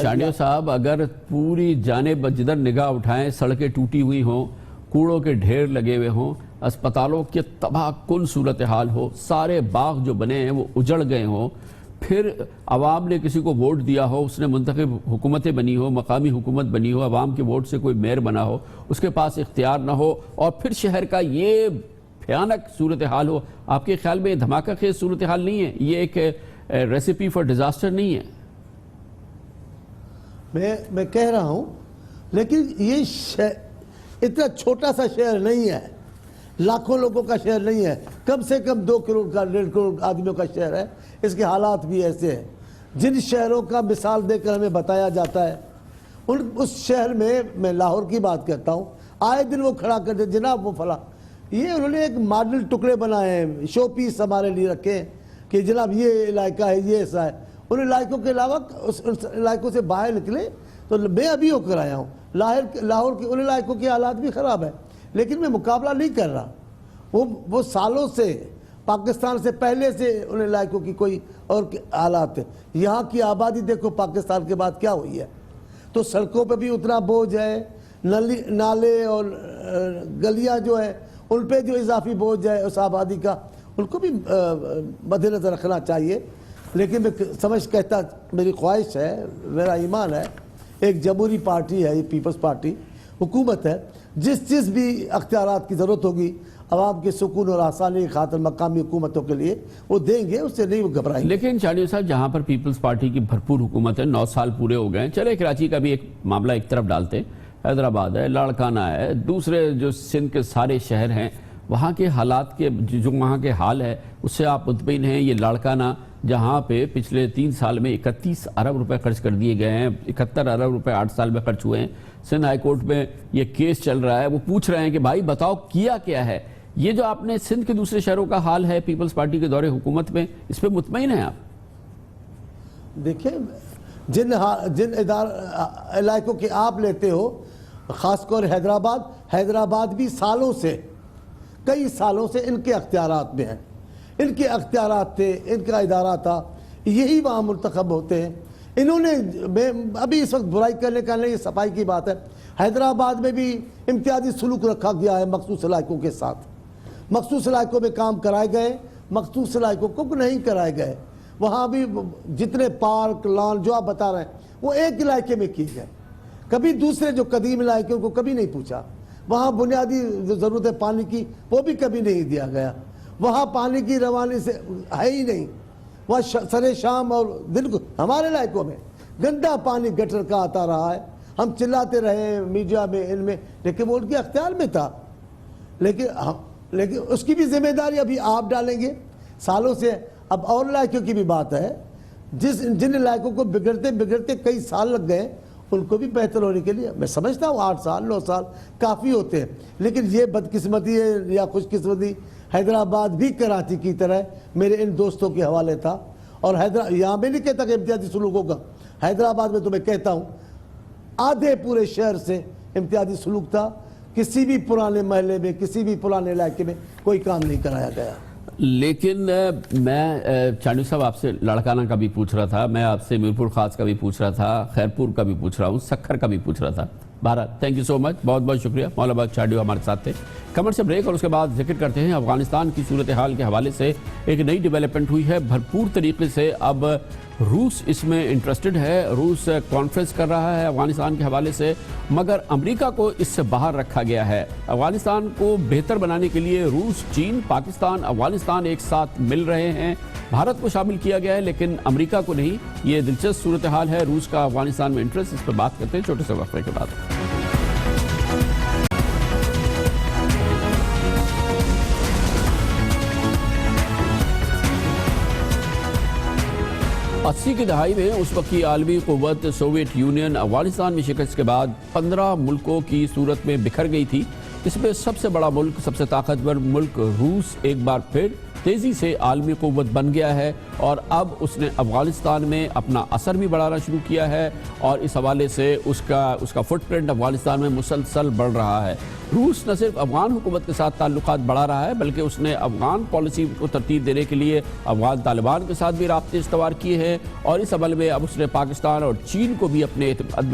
چانڈیو صاحب اگر پوری جانب جدھر نگاہ اٹھائیں سڑکیں ٹوٹی ہوئی ہوں، کوڑوں کے ڈھیر لگے ہوئے ہوں، اسپتالوں کے تباہ کن صورتحال ہو، سارے باغ جو بنے ہیں وہ اجڑ گئے ہوں، پھر عوام نے کسی کو ووٹ دیا ہو، اس نے منتخب حکومتیں بنی ہو، مقامی حکومت بنی ہو، عوام کے ووٹ سے کوئی میئر بنا ہو، اس کے پاس اختیار نہ ہو، اور پھر شہر کا یہ بھیانک صورتحال ہو، آپ کے خیال میں دھماکہ خیز صورتحال نہیں ہے؟ یہ ایک ریسیپی فار ڈیزاسٹر نہیں ہے؟
میں کہہ رہا ہوں لیکن یہ اتنا چھوٹا سا شہر نہیں ہے, لاکھوں لوگوں کا شہر نہیں ہے, کم سے کم 2 کروڑ کا 1.5 کروڑ آدمیوں کا شہر ہے. اس کے حالات بھی ایسے ہیں. جن شہروں کا مثال دے کر ہمیں بتایا جاتا ہے, اس شہر میں لاہور کی بات کرتا ہوں, آئے دن وہ کھڑا کر دے جناب وہ فلاں, یہ انہوں نے ایک ماڈل ٹکڑے بنائے ہیں, شو پیس ہمارے لیے رکھے ہیں کہ جناب یہ علاقہ ہے, یہ ایسا ہے. ان علاقوں کے علاوہ اس علاقوں سے باہر نکلے تو میں ابھی ہو کر آیا ہوں, لاہور کے ان علاقوں کے حالات بھی خراب ہیں, لیکن میں مقابلہ نہیں کر رہا. وہ سالوں سے پاکستان سے پہلے سے ان علاقوں کی کوئی اور حالات ہیں. یہاں کی آبادی دیکھو پاکستان کے بعد کیا ہوئی ہے, تو سڑکوں پہ بھی اتنا بوجھ ہے, نالے اور گلیاں جو ہیں ان پہ جو اضافی بوجھ ہے اس آبادی کا, ان کو بھی مد نظر رکھنا چاہیے. لیکن میں کہتا میری خواہش ہے, میرا ایمان ہے, ایک جمہوری پارٹی ہے, یہ پیپلز پارٹی حکومت ہے, جس بھی اختیارات کی ضرورت ہوگی عوام کے سکون اور آسانی کی خاطر مقامی حکومتوں کے لیے وہ دیں گے, اس سے نہیں وہ گھبرائیں گے.
لیکن چانیو صاحب جہاں پر پیپلز پارٹی کی بھرپور حکومت ہے, 9 سال پورے ہو گئے ہیں, چلے کراچی کا بھی ایک معاملہ ایک طرف ڈالتے ہیں, حیدرآباد ہے, لاڑکانہ ہے, دوسرے جو سندھ کے سارے شہر ہیں وہاں کے حالات کے جو وہاں کے حال ہے اس سے آپ مطمئن ہیں. یہ لاڑکانہ جہاں پہ پچھلے 3 سال میں 31 ارب روپے خرچ کر دیے گئے ہیں, 71 ارب روپے 8 سال میں خرچ ہوئے ہیں. سندھ ہائی کورٹ میں یہ کیس چل رہا ہے, وہ پوچھ رہے ہیں کہ بھائی بتاؤ کیا ہے. یہ جو آپ نے سندھ کے دوسرے شہروں کا حال ہے پیپلز پارٹی کے دور حکومت میں, اس پہ مطمئن ہیں آپ؟
دیکھیں جن علاقوں کے آپ لیتے ہو, خاص طور حیدرآباد بھی سالوں سے کئی سالوں سے ان کے اختیارات میں ہیں, ان کے اختیارات تھے, ان کا ادارہ تھا, یہی وہاں منتخب ہوتے ہیں. انہوں نے ابھی اس وقت برائی کرنے کا نہیں, صفائی کی بات ہے. حیدرآباد میں بھی امتیازی سلوک رکھا گیا ہے مخصوص علاقوں کے ساتھ, مخصوص علاقوں میں کام کرائے گئے, مخصوص علاقوں کو نہیں کرائے گئے. وہاں بھی جتنے پارک لان جو آپ بتا رہے ہیں وہ ایک علاقے میں کیے گئے, کبھی دوسرے جو قدیم علاقوں کو کبھی نہیں پوچھا. وہاں بنیادی جو ضرورت ہے پانی کی وہ بھی کبھی نہیں دیا گیا. وہاں پانی کی روانی سے ہے ہی نہیں. وہاں سر شام اور دن کو ہمارے علاقوں میں گندا پانی گٹر کا آتا رہا ہے. ہم چلاتے رہے میڈیا میں ان میں, لیکن وہ ان کے اختیار میں تھا. لیکن اس کی بھی ذمہ داری ابھی آپ ڈالیں گے سالوں سے. اب اور علاقوں کی بھی بات ہے, جن علاقوں کو بگڑتے کئی سال لگ گئے, ان کو بھی بہتر ہونے کے لیے میں سمجھتا ہوں 8 سال 9 سال کافی ہوتے ہیں. لیکن یہ بدقسمتی ہے یا خوش قسمتی, حیدرآباد بھی کراچی کی طرح میرے ان دوستوں کے حوالے تھا. اور یہاں میں نہیں کہتا کہ امتیازی سلوک ہوگا, حیدرآباد میں تو میں کہتا ہوں آدھے پورے شہر سے امتیازی سلوک تھا. کسی بھی پرانے محلے میں, کسی بھی پرانے علاقے میں کوئی کام نہیں کرایا گیا.
لیکن میں چانیو صاحب آپ سے لاڑکانہ کا بھی پوچھ رہا تھا, میں آپ سے میرپور خاص کا بھی پوچھ رہا تھا, خیرپور کا بھی پوچھ رہا ہوں, سکھر کا بھی پوچھ رہا تھا. بہرحال تھینک یو سو مچ, بہت بہت شکریہ. مولا باغ چانیو ہمارے ساتھ تھے. کمر سے بریک اور اس کے بعد ذکر کرتے ہیں افغانستان کی صورتحال کے حوالے سے ایک نئی ڈیولپمنٹ ہوئی ہے بھرپور طریقے سے. اب روس اس میں انٹرسٹڈ ہے, روس کانفرنس کر رہا ہے افغانستان کے حوالے سے, مگر امریکہ کو اس سے باہر رکھا گیا ہے. افغانستان کو بہتر بنانے کے لیے روس, چین, پاکستان, افغانستان ایک ساتھ مل رہے ہیں. بھارت کو شامل کیا گیا ہے لیکن امریکہ کو نہیں. یہ دلچسپ صورتحال ہے روس کا افغانستان میں انٹرسٹ, اس پر بات کرتے ہیں چھوٹے سے وقفے کے بعد. 80 کی دہائی میں اس وقت کی عالمی قوت سوویت یونین افغانستان میں شکست کے بعد 15 ملکوں کی صورت میں بکھر گئی تھی. اس میں سب سے بڑا ملک, سب سے طاقتور ملک روس ایک بار پھر تیزی سے عالمی قوت بن گیا ہے اور اب اس نے افغانستان میں اپنا اثر بھی بڑھانا شروع کیا ہے اور اس حوالے سے اس کا فٹ پرنٹ افغانستان میں مسلسل بڑھ رہا ہے. روس نہ صرف افغان حکومت کے ساتھ تعلقات بڑھا رہا ہے بلکہ اس نے افغان پالیسی کو ترتیب دینے کے لیے افغان طالبان کے ساتھ بھی رابطے استوار کیے ہیں اور اس عمل میں اب اس نے پاکستان اور چین کو بھی اپنے اعتماد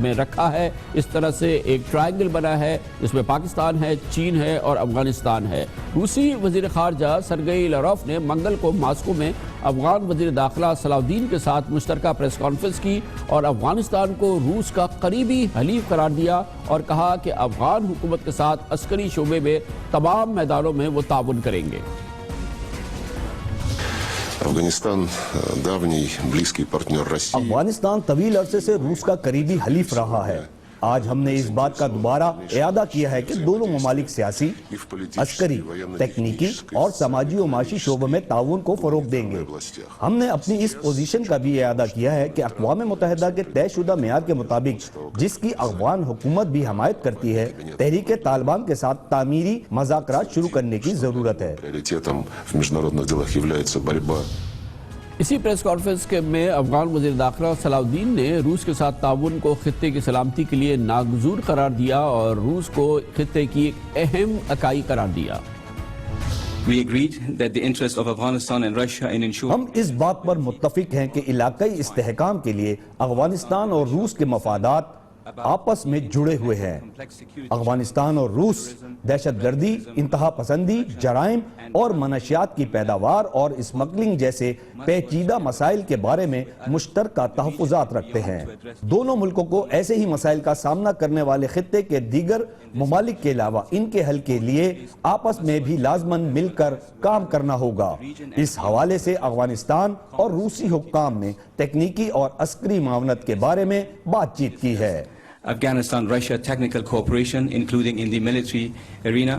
میں رکھا ہے. اس طرح سے ایک ٹرائنگل بنا ہے جس میں پاکستان ہے, چین ہے اور افغانستان ہے. روسی وزیر خارجہ سرگئی لاروف نے منگل کو ماسکو میں افغان وزیر داخلہ صلاح الدین کے ساتھ مشترکہ پریس کانفرنس کی اور افغانستان کو روس کا قریبی حلیف قرار دیا اور کہا کہ افغان حکومت کے ساتھ عسکری شعبے میں تمام میدانوں میں وہ تعاون کریں گے.
افغانستان طویل عرصے سے روس کا قریبی حلیف رہا ہے.
آج ہم نے اس بات کا دوبارہ اعادہ کیا ہے کہ دونوں ممالک سیاسی، عسکری، تکنیکی اور سماجی و معاشی شعبوں میں تعاون کو فروغ دیں گے۔ ہم نے اپنی اس پوزیشن کا بھی اعادہ کیا ہے کہ اقوام متحدہ کے طے شدہ معیار کے مطابق، جس کی افغان حکومت بھی حمایت کرتی ہے، تحریک طالبان کے ساتھ تعمیری مذاکرات شروع کرنے کی ضرورت ہے۔
اسی پریس کانفرنس میں افغان وزیر داخلہ صلاح الدین نے روس کے ساتھ تعاون کو خطے کی سلامتی کے لیے ناگزیر قرار دیا اور روس کو خطے کی ایک اہم اکائی قرار دیا۔
ہم اس بات پر متفق ہیں کہ علاقائی استحکام کے لیے افغانستان اور روس کے مفادات آپس میں جڑے ہوئے ہیں۔ افغانستان اور روس دہشت گردی، انتہا پسندی، جرائم اور منشیات کی پیداوار اور اسمگلنگ جیسے پیچیدہ مسائل کے بارے میں مشترکہ تحفظات رکھتے ہیں۔ دونوں ملکوں کو ایسے ہی مسائل کا سامنا کرنے والے خطے کے دیگر ممالک کے علاوہ ان کے حل کے لیے آپس میں بھی لازماً مل کر کام کرنا ہوگا۔ اس حوالے سے افغانستان اور روسی حکام نے تکنیکی اور عسکری معاونت کے بارے میں بات چیت کی ہے۔
Afghanistan-Russia technical cooperation, including in the military arena.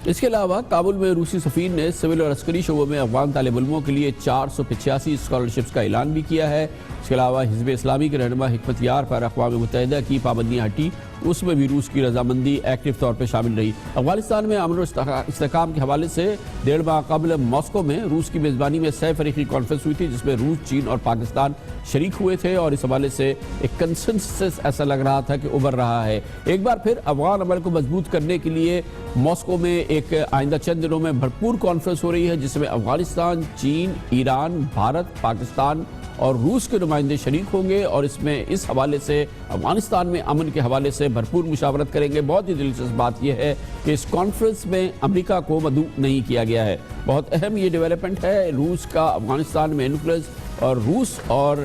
اس کے علاوہ کابل میں روسی سفیر نے سول اور عسکری شعبوں میں افغان طالب علموں کے لیے 485 اسکالرشپس کا اعلان بھی کیا ہے۔ اس کے علاوہ حزب اسلامی کے رہنما حکمت یار پر اقوام متحدہ کی پابندیاں ہٹی، اس میں بھی روس کی رضامندی ایکٹیو طور پہ شامل رہی۔ افغانستان میں امن و استحکام کے حوالے سے 1.5 ماہ قبل ماسکو میں روس کی میزبانی میں 6 فریقی کانفرنس ہوئی تھی، جس میں روس، چین اور پاکستان شریک ہوئے تھے، اور اس حوالے سے ایک کنسنسس ایسا لگ رہا تھا کہ ابھر رہا ہے۔ ایک بار پھر افغان عمل کو مضبوط کرنے کے لیے ماسکو میں ایک آئندہ چند دنوں میں بھرپور کانفرنس ہو رہی ہے، جس میں افغانستان، چین، ایران، بھارت، پاکستان اور روس کے نمائندے شریک ہوں گے، اور اس میں اس حوالے سے افغانستان میں امن کے حوالے سے بھرپور مشاورت کریں گے۔ بہت ہی دلچسپ بات یہ ہے کہ اس کانفرنس میں امریکہ کو مدعو نہیں کیا گیا ہے۔ بہت اہم یہ ڈیولپمنٹ ہے روس کا افغانستان میں انفلوئنس، اور روس اور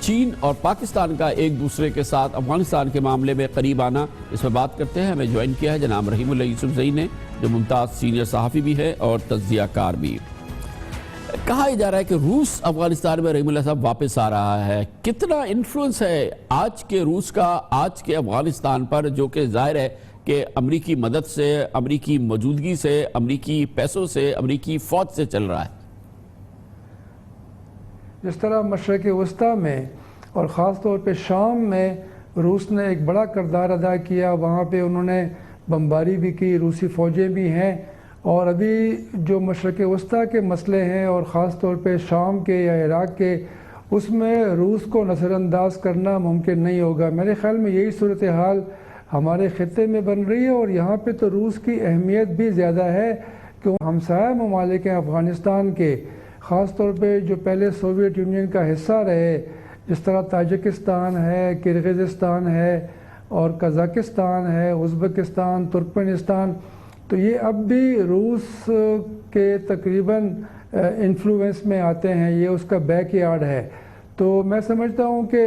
چین اور پاکستان کا ایک دوسرے کے ساتھ افغانستان کے معاملے میں قریب آنا۔ اس میں بات کرتے ہیں، ہمیں جوائن کیا ہے جناب رحیم اللہ یوسف زئی نے، جو ممتاز سینئر صحافی بھی ہے اور تجزیہ کار بھی۔ کہا جا رہا ہے کہ روس افغانستان میں رحیم اللہ صاحب واپس آ رہا ہے، کتنا انفلوئنس ہے آج کے روس کا آج کے افغانستان پر، جو کہ ظاہر ہے کہ امریکی مدد سے، امریکی موجودگی سے، امریکی پیسوں سے، امریکی فوج سے چل رہا ہے؟
جس طرح مشرق وسطیٰ میں اور خاص طور پہ شام میں روس نے ایک بڑا کردار ادا کیا، وہاں پہ انہوں نے بمباری بھی کی، روسی فوجیں بھی ہیں، اور ابھی جو مشرق وسطیٰ کے مسئلے ہیں اور خاص طور پہ شام کے یا عراق کے، اس میں روس کو نظر انداز کرنا ممکن نہیں ہوگا۔ میرے خیال میں یہی صورتحال ہمارے خطے میں بن رہی ہے، اور یہاں پہ تو روس کی اہمیت بھی زیادہ ہے کہ ہمسایہ ممالک ہیں افغانستان کے، خاص طور پہ جو پہلے سوویت یونین کا حصہ رہے، جس طرح تاجکستان ہے، کرغزستان ہے اور قزاقستان ہے، ازبکستان، ترکمنستان، تو یہ اب بھی روس کے تقریباً انفلوئنس میں آتے ہیں، یہ اس کا بیک یارڈ ہے۔ تو میں سمجھتا ہوں کہ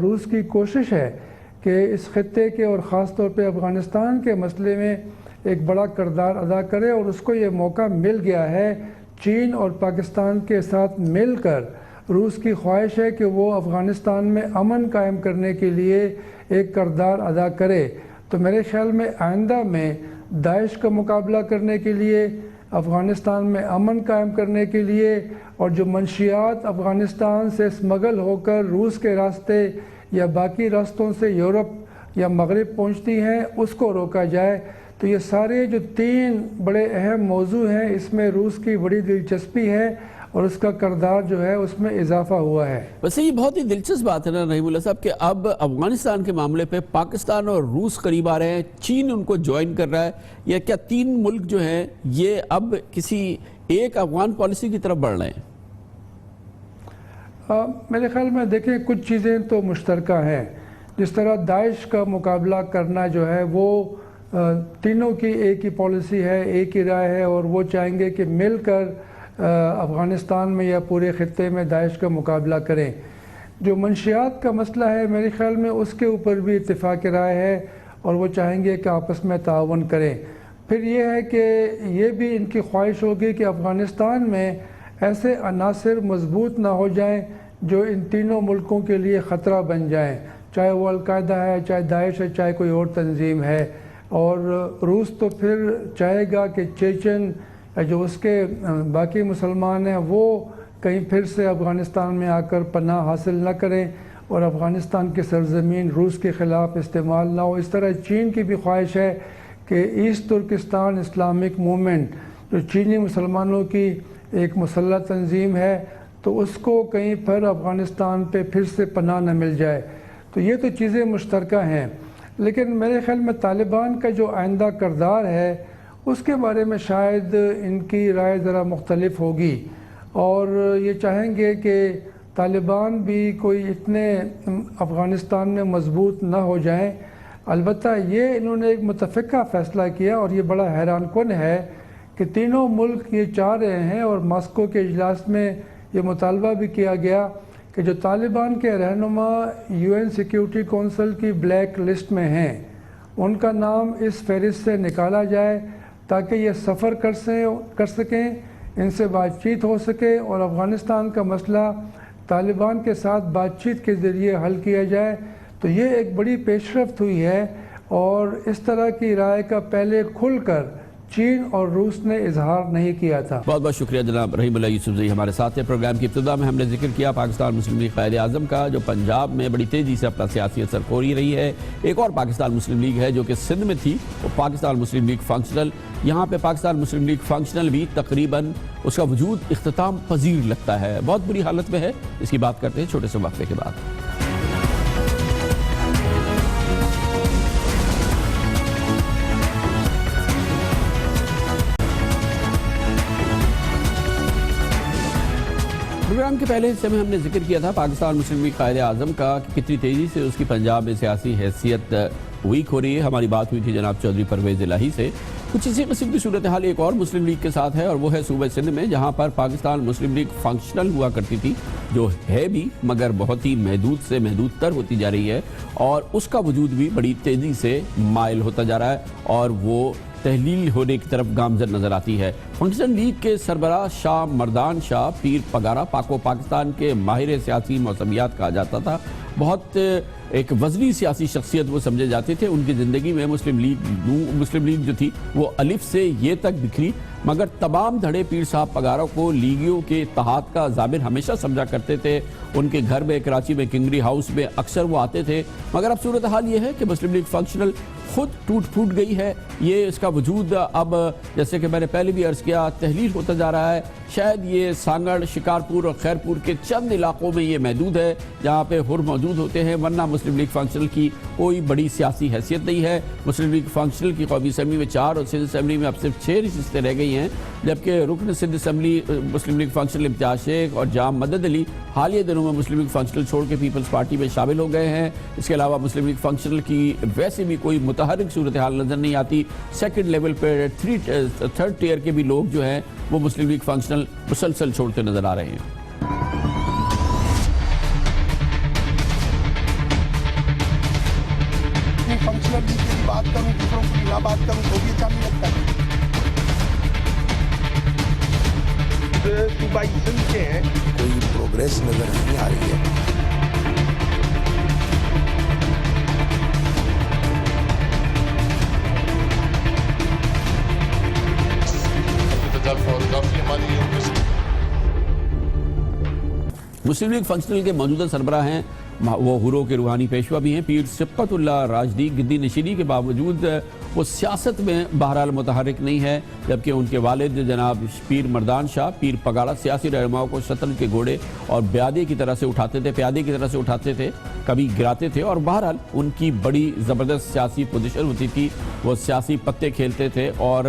روس کی کوشش ہے کہ اس خطے کے اور خاص طور پہ افغانستان کے مسئلے میں ایک بڑا کردار ادا کرے، اور اس کو یہ موقع مل گیا ہے۔ چین اور پاکستان کے ساتھ مل کر روس کی خواہش ہے کہ وہ افغانستان میں امن قائم کرنے کے لیے ایک کردار ادا کرے۔ تو میرے خیال میں آئندہ میں داعش کا مقابلہ کرنے کے لیے، افغانستان میں امن قائم کرنے کے لیے، اور جو منشیات افغانستان سے اسمگل ہو کر روس کے راستے یا باقی راستوں سے یورپ یا مغرب پہنچتی ہیں، اس کو روکا جائے۔ تو یہ سارے جو 3 بڑے اہم موضوع ہیں، اس میں روس کی بڑی دلچسپی ہے اور اس کا کردار جو ہے اس میں اضافہ ہوا ہے۔
ویسے یہ بہت ہی دلچسپ بات ہے نا رحیم اللہ صاحب کہ اب افغانستان کے معاملے پہ پاکستان اور روس قریب آ رہے ہیں، چین ان کو جوائن کر رہا ہے، یا کیا 3 ملک جو ہیں یہ اب کسی ایک افغان پالیسی کی طرف بڑھ رہے ہیں؟
میرے خیال میں دیکھیں کچھ چیزیں تو مشترکہ ہیں، جس طرح داعش کا مقابلہ کرنا جو ہے وہ تینوں کی ایک ہی پالیسی ہے، ایک ہی رائے ہے، اور وہ چاہیں گے کہ مل کر افغانستان میں یا پورے خطے میں داعش کا مقابلہ کریں۔ جو منشیات کا مسئلہ ہے میرے خیال میں اس کے اوپر بھی اتفاق رائے ہے، اور وہ چاہیں گے کہ آپس میں تعاون کریں۔ پھر یہ ہے کہ یہ بھی ان کی خواہش ہوگی کہ افغانستان میں ایسے عناصر مضبوط نہ ہو جائیں جو ان تینوں ملکوں کے لیے خطرہ بن جائیں، چاہے وہ القاعدہ ہے، چاہے داعش ہے، چاہے کوئی اور تنظیم ہے. اور روس تو پھر چاہے گا کہ چیچن جو اس کے باقی مسلمان ہیں وہ کہیں پھر سے افغانستان میں آ کر پناہ حاصل نہ کریں اور افغانستان کی سرزمین روس کے خلاف استعمال نہ ہو. اس طرح چین کی بھی خواہش ہے کہ ایسٹ ترکستان اسلامک موومنٹ جو چینی مسلمانوں کی ایک مسلح تنظیم ہے تو اس کو کہیں پھر افغانستان پہ پھر سے پناہ نہ مل جائے. تو یہ تو چیزیں مشترکہ ہیں، لیکن میرے خیال میں طالبان کا جو آئندہ کردار ہے اس کے بارے میں شاید ان کی رائے ذرا مختلف ہوگی، اور یہ چاہیں گے کہ طالبان بھی کوئی اتنے افغانستان میں مضبوط نہ ہو جائیں. البتہ یہ انہوں نے ایک متفقہ فیصلہ کیا اور یہ بڑا حیران کن ہے کہ تینوں ملک یہ چاہ رہے ہیں، اور ماسکو کے اجلاس میں یہ مطالبہ بھی کیا گیا کہ جو طالبان کے رہنما UN سیکیورٹی کونسل کی بلیک لسٹ میں ہیں ان کا نام اس فہرست سے نکالا جائے تاکہ یہ سفر کر سکیں، ان سے بات چیت ہو سکے اور افغانستان کا مسئلہ طالبان کے ساتھ بات چیت کے ذریعے حل کیا جائے. تو یہ ایک بڑی پیش رفت ہوئی ہے، اور اس طرح کی رائے کا پہلے کھل کر چین اور روس نے اظہار نہیں کیا تھا.
بہت بہت شکریہ جناب رحیم اللہ یوسفزئی ہمارے ساتھ ہیں. پروگرام کی ابتدا میں ہم نے ذکر کیا پاکستان مسلم لیگ قائد اعظم کا جو پنجاب میں بڑی تیزی سے اپنا سیاسی اثر کھوری رہی ہے. ایک اور پاکستان مسلم لیگ ہے جو کہ سندھ میں تھی، وہ پاکستان مسلم لیگ فنکشنل. یہاں پہ پاکستان مسلم لیگ فنکشنل بھی تقریباً اس کا وجود اختتام پذیر لگتا ہے، بہت بری حالت میں ہے. اس کی بات کرتے ہیں چھوٹے سے وقفے کے بعد. پروگرام کے پہلے حصے میں ہم نے ذکر کیا تھا پاکستان مسلم لیگ قائد اعظم کا کہ کتنی تیزی سے اس کی پنجاب میں سیاسی حیثیت ویک ہو رہی ہے. ہماری بات ہوئی تھی جناب چودھری پرویز الہی سے. کچھ اسی قسم کی صورتحال ایک اور مسلم لیگ کے ساتھ ہے، اور وہ ہے صوبہ سندھ میں، جہاں پر پاکستان مسلم لیگ فنکشنل ہوا کرتی تھی، جو ہے بھی مگر بہت ہی محدود سے محدود تر ہوتی جا رہی ہے، اور اس کا وجود بھی بڑی تیزی سے مائل ہوتا جا رہا ہے اور وہ تحلیل ہونے کی طرف گامزن نظر آتی ہے. فنکشن لیگ کے سربراہ شاہ مردان شاہ پیر پگارا پاکستان کے ماہر سیاسی موسمیات کہا جاتا تھا. بہت ایک وزنی سیاسی شخصیت وہ سمجھے جاتے تھے. ان کی زندگی میں مسلم لیگ جو تھی وہ الف سے یہ تک بکھری، مگر تمام دھڑے پیر صاحب پگارا کو لیگیوں کے اتحاد کا ضامن ہمیشہ سمجھا کرتے تھے. ان کے گھر میں کراچی میں کنگری ہاؤس میں اکثر وہ آتے تھے. مگر اب صورتحال یہ ہے کہ مسلم لیگ فنکشنل خود ٹوٹ پھوٹ گئی ہے. یہ اس کا وجود اب جیسے کہ میں نے پہلے بھی عرض کیا تحلیل ہوتا جا رہا ہے. شاید یہ سانگڑ، شکارپور اور خیرپور کے چند علاقوں میں یہ محدود ہے جہاں پہ حر موجود ہوتے ہیں، ورنہ مسلم لیگ فنکشنل کی کوئی بڑی سیاسی حیثیت نہیں ہے. مسلم لیگ فنکشنل کی قومی اسمبلی میں 4 اور سندھ اسمبلی میں اب صرف 6 نشستیں رہ گئی ہیں، جبکہ رکن سندھ اسمبلی مسلم لیگ فنکشنل امتیاز شیخ اور جام مدد علی حالیہ دنوں میں مسلم لیگ فنکشنل چھوڑ کے پیپلز پارٹی میں شامل ہو گئے ہیں. اس کے علاوہ مسلم لیگ فنکشنل کی ویسے بھی کوئی متحرک صورتحال نظر نہیں آتی. سیکنڈ لیول پہ تھرڈ ٹیئر کے بھی لوگ جو ہیں وہ مسلم لیگ فنکشنل مسلسل چھوڑتے نظر آ رہے ہیں.
فنکشنل لیگ کی بات کروں، دوسروں کی نہ بات کروں تو بھی اچھا نہیں لگتا ہے. صوبائی سندھ کے ہیں، کوئی پروگریس نظر نہیں آ رہی ہے.
مسلم لیگ فنکشنل کے موجودہ سربراہ ہیں وہ حروں کے روحانی پیشوا بھی ہیں پیر سبقت اللہ راجدی. گدی نشینی کے باوجود وہ سیاست میں بہرحال متحرک نہیں ہے، جبکہ ان کے والد جناب پیر مردان شاہ پیر پگاڑا سیاسی رہنماؤں کو شطرنج کے گھوڑے اور پیادے کی طرح سے اٹھاتے تھے، کبھی گراتے تھے، اور بہرحال ان کی بڑی زبردست سیاسی پوزیشن ہوتی تھی. وہ سیاسی پتے کھیلتے تھے اور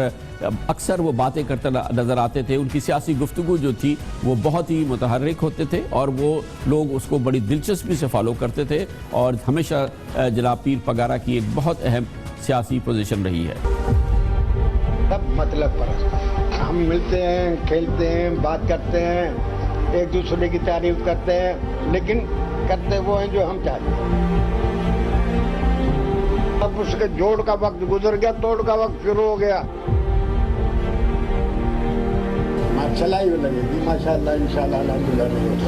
اکثر وہ باتیں کرتے نظر آتے تھے. ان کی سیاسی گفتگو جو تھی وہ بہت ہی متحرک ہوتے تھے اور وہ لوگ اس کو بڑی دلچسپی سے فالو کرتے تھے، اور ہمیشہ جناب پیر پگارا کی ایک بہت اہم سیاسی پوزیشن رہی ہے.
سب مطلب پرست، ہم ملتے ہیں، کھیلتے ہیں، بات کرتے ہیں، ایک دوسرے کی تعریف کرتے ہیں، لیکن کرتے وہ ہیں جو ہم چاہتے ہیں. اب اس کے جوڑ کا وقت گزر گیا، توڑ کا وقت شروع ہو گیا. چلائی لگے گی ماشاء اللہ، انشاءاللہ الحمدللہ نہیں ہوتا.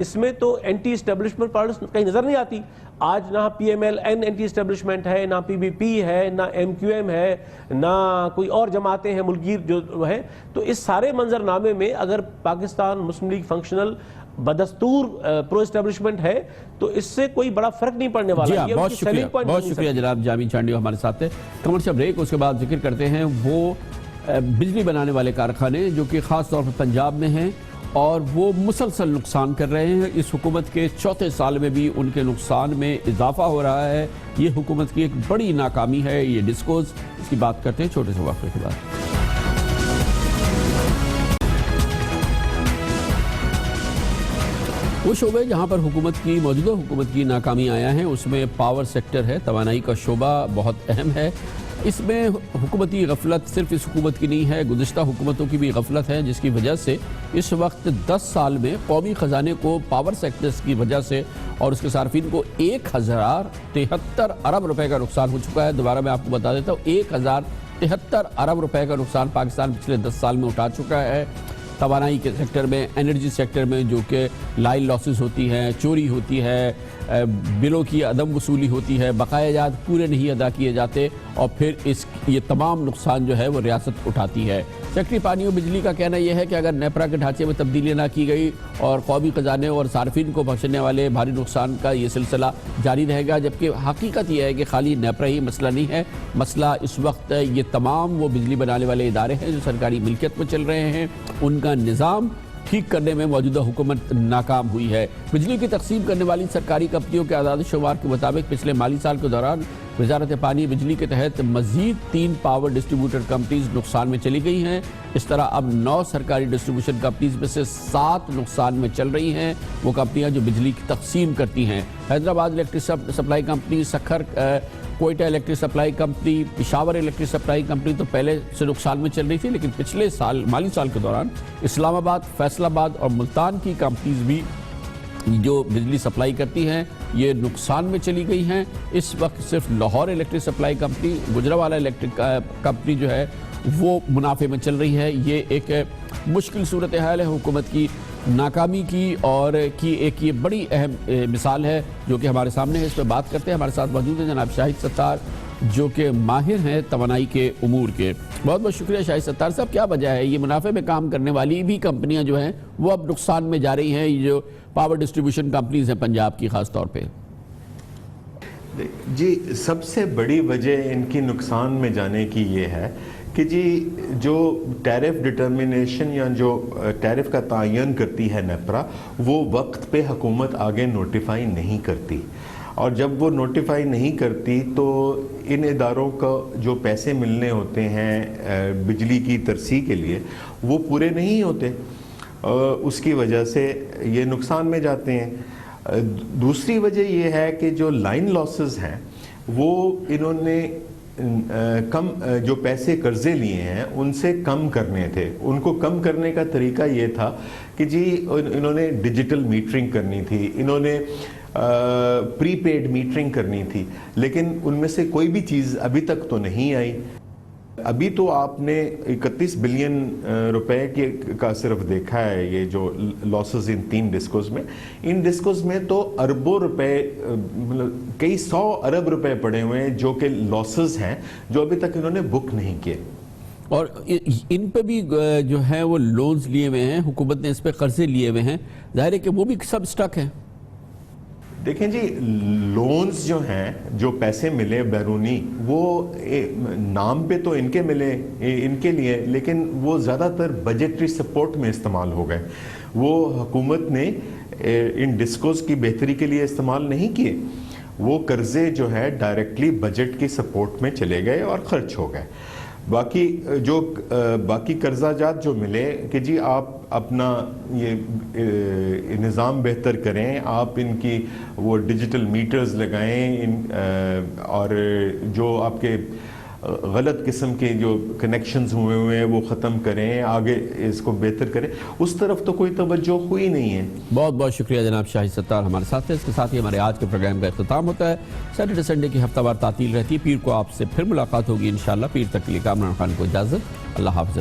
اس میں تو اینٹی اسٹیبلشمنٹ پالیٹکس کہیں نظر نہیں آتی. آج نہ P M L N anti establishment ہے، نہ پی بی پی ہے، نہ ایم کیو ایم ہے، نہ کوئی اور جماعتیں ہیں ملکگیر جو ہے. تو اس سارے منظر نامے میں اگر پاکستان مسلم لیگ فنکشنل بدستور پرو اسٹیبلشمنٹ ہے تو اس سے کوئی بڑا فرق نہیں پڑنے والا.
بہت شکریہ جناب جامی چانڈیو ہمارے ساتھ ہے. کمرشل بریک، اس کے بعد ذکر کرتے ہیں وہ بجلی بنانے والے کارخانے جو کہ خاص طور پر پنجاب میں ہیں اور وہ مسلسل نقصان کر رہے ہیں. اس حکومت کے چوتھے سال میں بھی ان کے نقصان میں اضافہ ہو رہا ہے. یہ حکومت کی ایک بڑی ناکامی ہے یہ ڈسکوز. اس کی بات کرتے ہیں چھوٹے سے وقفے کے بعد. وہ شعبے جہاں پر موجودہ حکومت کی ناکامی آیا ہے اس میں پاور سیکٹر ہے. توانائی کا شعبہ بہت اہم ہے. اس میں حکومتی غفلت صرف اس حکومت کی نہیں ہے، گزشتہ حکومتوں کی بھی غفلت ہے، جس کی وجہ سے اس وقت 10 سال میں قومی خزانے کو پاور سیکٹرز کی وجہ سے اور اس کے صارفین کو 1073 ارب روپے کا نقصان ہو چکا ہے. دوبارہ میں آپ کو بتا دیتا ہوں 1073 ارب روپے کا نقصان پاکستان پچھلے 10 سال میں اٹھا چکا ہے. توانائی کے سیکٹر میں، انرجی سیکٹر میں جو کہ لائن لاسز ہوتی ہیں، چوری ہوتی ہے، بلوں کی عدم وصولی ہوتی ہے، بقایا جات پورے نہیں ادا کیے جاتے اور پھر یہ تمام نقصان جو ہے وہ ریاست اٹھاتی ہے. سیکٹری پانی و بجلی کا کہنا یہ ہے کہ اگر نیپرا کے ڈھانچے میں تبدیلی نہ کی گئی اور قومی خزانے اور صارفین کو پہنچنے والے بھاری نقصان کا یہ سلسلہ جاری رہے گا. جبکہ حقیقت یہ ہے کہ خالی نیپرا ہی مسئلہ نہیں ہے، مسئلہ اس وقت یہ تمام وہ بجلی بنانے والے ادارے ہیں جو سرکاری ملکیت میں چل رہے ہیں، ان کا نظام ٹھیک کرنے میں موجودہ حکومت ناکام ہوئی ہے. بجلی کی تقسیم کرنے والی سرکاری کمپنیوں کے اعداد و شمار کے مطابق پچھلے مالی سال کے دوران وزارت پانی بجلی کے تحت مزید 3 پاور ڈسٹریبیوٹر کمپنیز نقصان میں چلی گئی ہیں. اس طرح اب 9 سرکاری ڈسٹریبیوشن کمپنیز میں سے 7 نقصان میں چل رہی ہیں. وہ کمپنیاں جو بجلی کی تقسیم کرتی ہیں: Hyderabad electric supply company, Sukkur Quetta electric supply company, Peshawar electric supply company تو پہلے سے نقصان میں چل رہی تھی، لیکن پچھلے مالی سال کے دوران اسلام آباد، فیصل آباد اور ملتان کی کمپنیز بھی جو بجلی سپلائی کرتی ہیں یہ نقصان میں چلی گئی ہیں. اس وقت صرف Lahore electric supply company, Gujranwala electric company جو ہے وہ منافع میں چل رہی ہے. یہ ایک مشکل صورتحال ہے حکومت کی ناکامی کی اور کی ایک یہ بڑی اہم مثال ہے جو کہ ہمارے سامنے ہے. اس پہ بات کرتے ہیں. ہمارے ساتھ موجود ہیں جناب شاہد ستار جو کہ ماہر ہیں توانائی کے امور کے. بہت بہت شکریہ شاہد ستار صاحب. کیا وجہ ہے یہ منافع میں کام کرنے والی بھی کمپنیاں جو ہیں وہ اب نقصان میں جا رہی ہیں، یہ جو پاور ڈسٹریبیوشن کمپنیز ہیں پنجاب کی خاص طور پہ؟
جی سب سے بڑی وجہ ان کی نقصان میں جانے کی یہ ہے کہ جی جو ٹیرف ڈٹرمنیشن یا جو ٹیرف کا تعین کرتی ہے نیپرا وہ وقت پہ حکومت آگے نوٹیفائی نہیں کرتی، اور جب وہ نوٹیفائی نہیں کرتی تو ان اداروں کا جو پیسے ملنے ہوتے ہیں بجلی کی ترسیح کے لیے وہ پورے نہیں ہوتے، اس کی وجہ سے یہ نقصان میں جاتے ہیں. دوسری وجہ یہ ہے کہ جو لائن لاسز ہیں وہ انہوں نے کم جو پیسے قرضے لیے ہیں ان سے کم کرنے تھے. ان کو کم کرنے کا طریقہ یہ تھا کہ جی انہوں نے ڈیجیٹل میٹرنگ کرنی تھی، انہوں نے پری پیڈ میٹرنگ کرنی تھی، لیکن ان میں سے کوئی بھی چیز ابھی تک تو نہیں آئی. ابھی تو آپ نے 31 بلین روپے کا صرف دیکھا ہے یہ جو لاسز ان 3 ڈسکوز میں. ان ڈسکوز میں تو اربوں روپے مطلب کئی 100 ارب روپے پڑے ہوئے ہیں جو کہ لاسز ہیں جو ابھی تک انہوں نے بک نہیں کیے.
اور ان پہ بھی جو ہے وہ لونز لیے ہوئے ہیں، حکومت نے اس پہ قرضے لیے ہوئے ہیں، ظاہر ہے کہ وہ بھی سب سٹک ہیں.
دیکھیں جی لونز جو ہیں جو پیسے ملے بیرونی وہ نام پہ تو ان کے ملے ان کے لیے، لیکن وہ زیادہ تر بجٹری سپورٹ میں استعمال ہو گئے. وہ حکومت نے ان ڈسکوز کی بہتری کے لیے استعمال نہیں کیے. وہ قرضے جو ہے ڈائریکٹلی بجٹ کی سپورٹ میں چلے گئے اور خرچ ہو گئے. باقی قرضہ جات جو ملے کہ جی آپ اپنا یہ نظام بہتر کریں، آپ ان کی وہ ڈیجیٹل میٹرز لگائیں اور جو آپ کے غلط قسم کے جو کنیکشنز ہوئے ہیں وہ ختم کریں، آگے اس کو بہتر کریں، اس طرف تو کوئی توجہ ہوئی نہیں ہے.
بہت بہت شکریہ جناب شاہد ستار ہمارے ساتھ ہیں. اس کے ساتھ ہی ہمارے آج کے پروگرام کا اختتام ہوتا ہے. سیٹرڈے سنڈے کی ہفتہ وار تعطیل رہتی ہے. پیر کو آپ سے پھر ملاقات ہوگی انشاءاللہ. پیر تک کے لیے کامران خان کو اجازت. اللہ حافظ.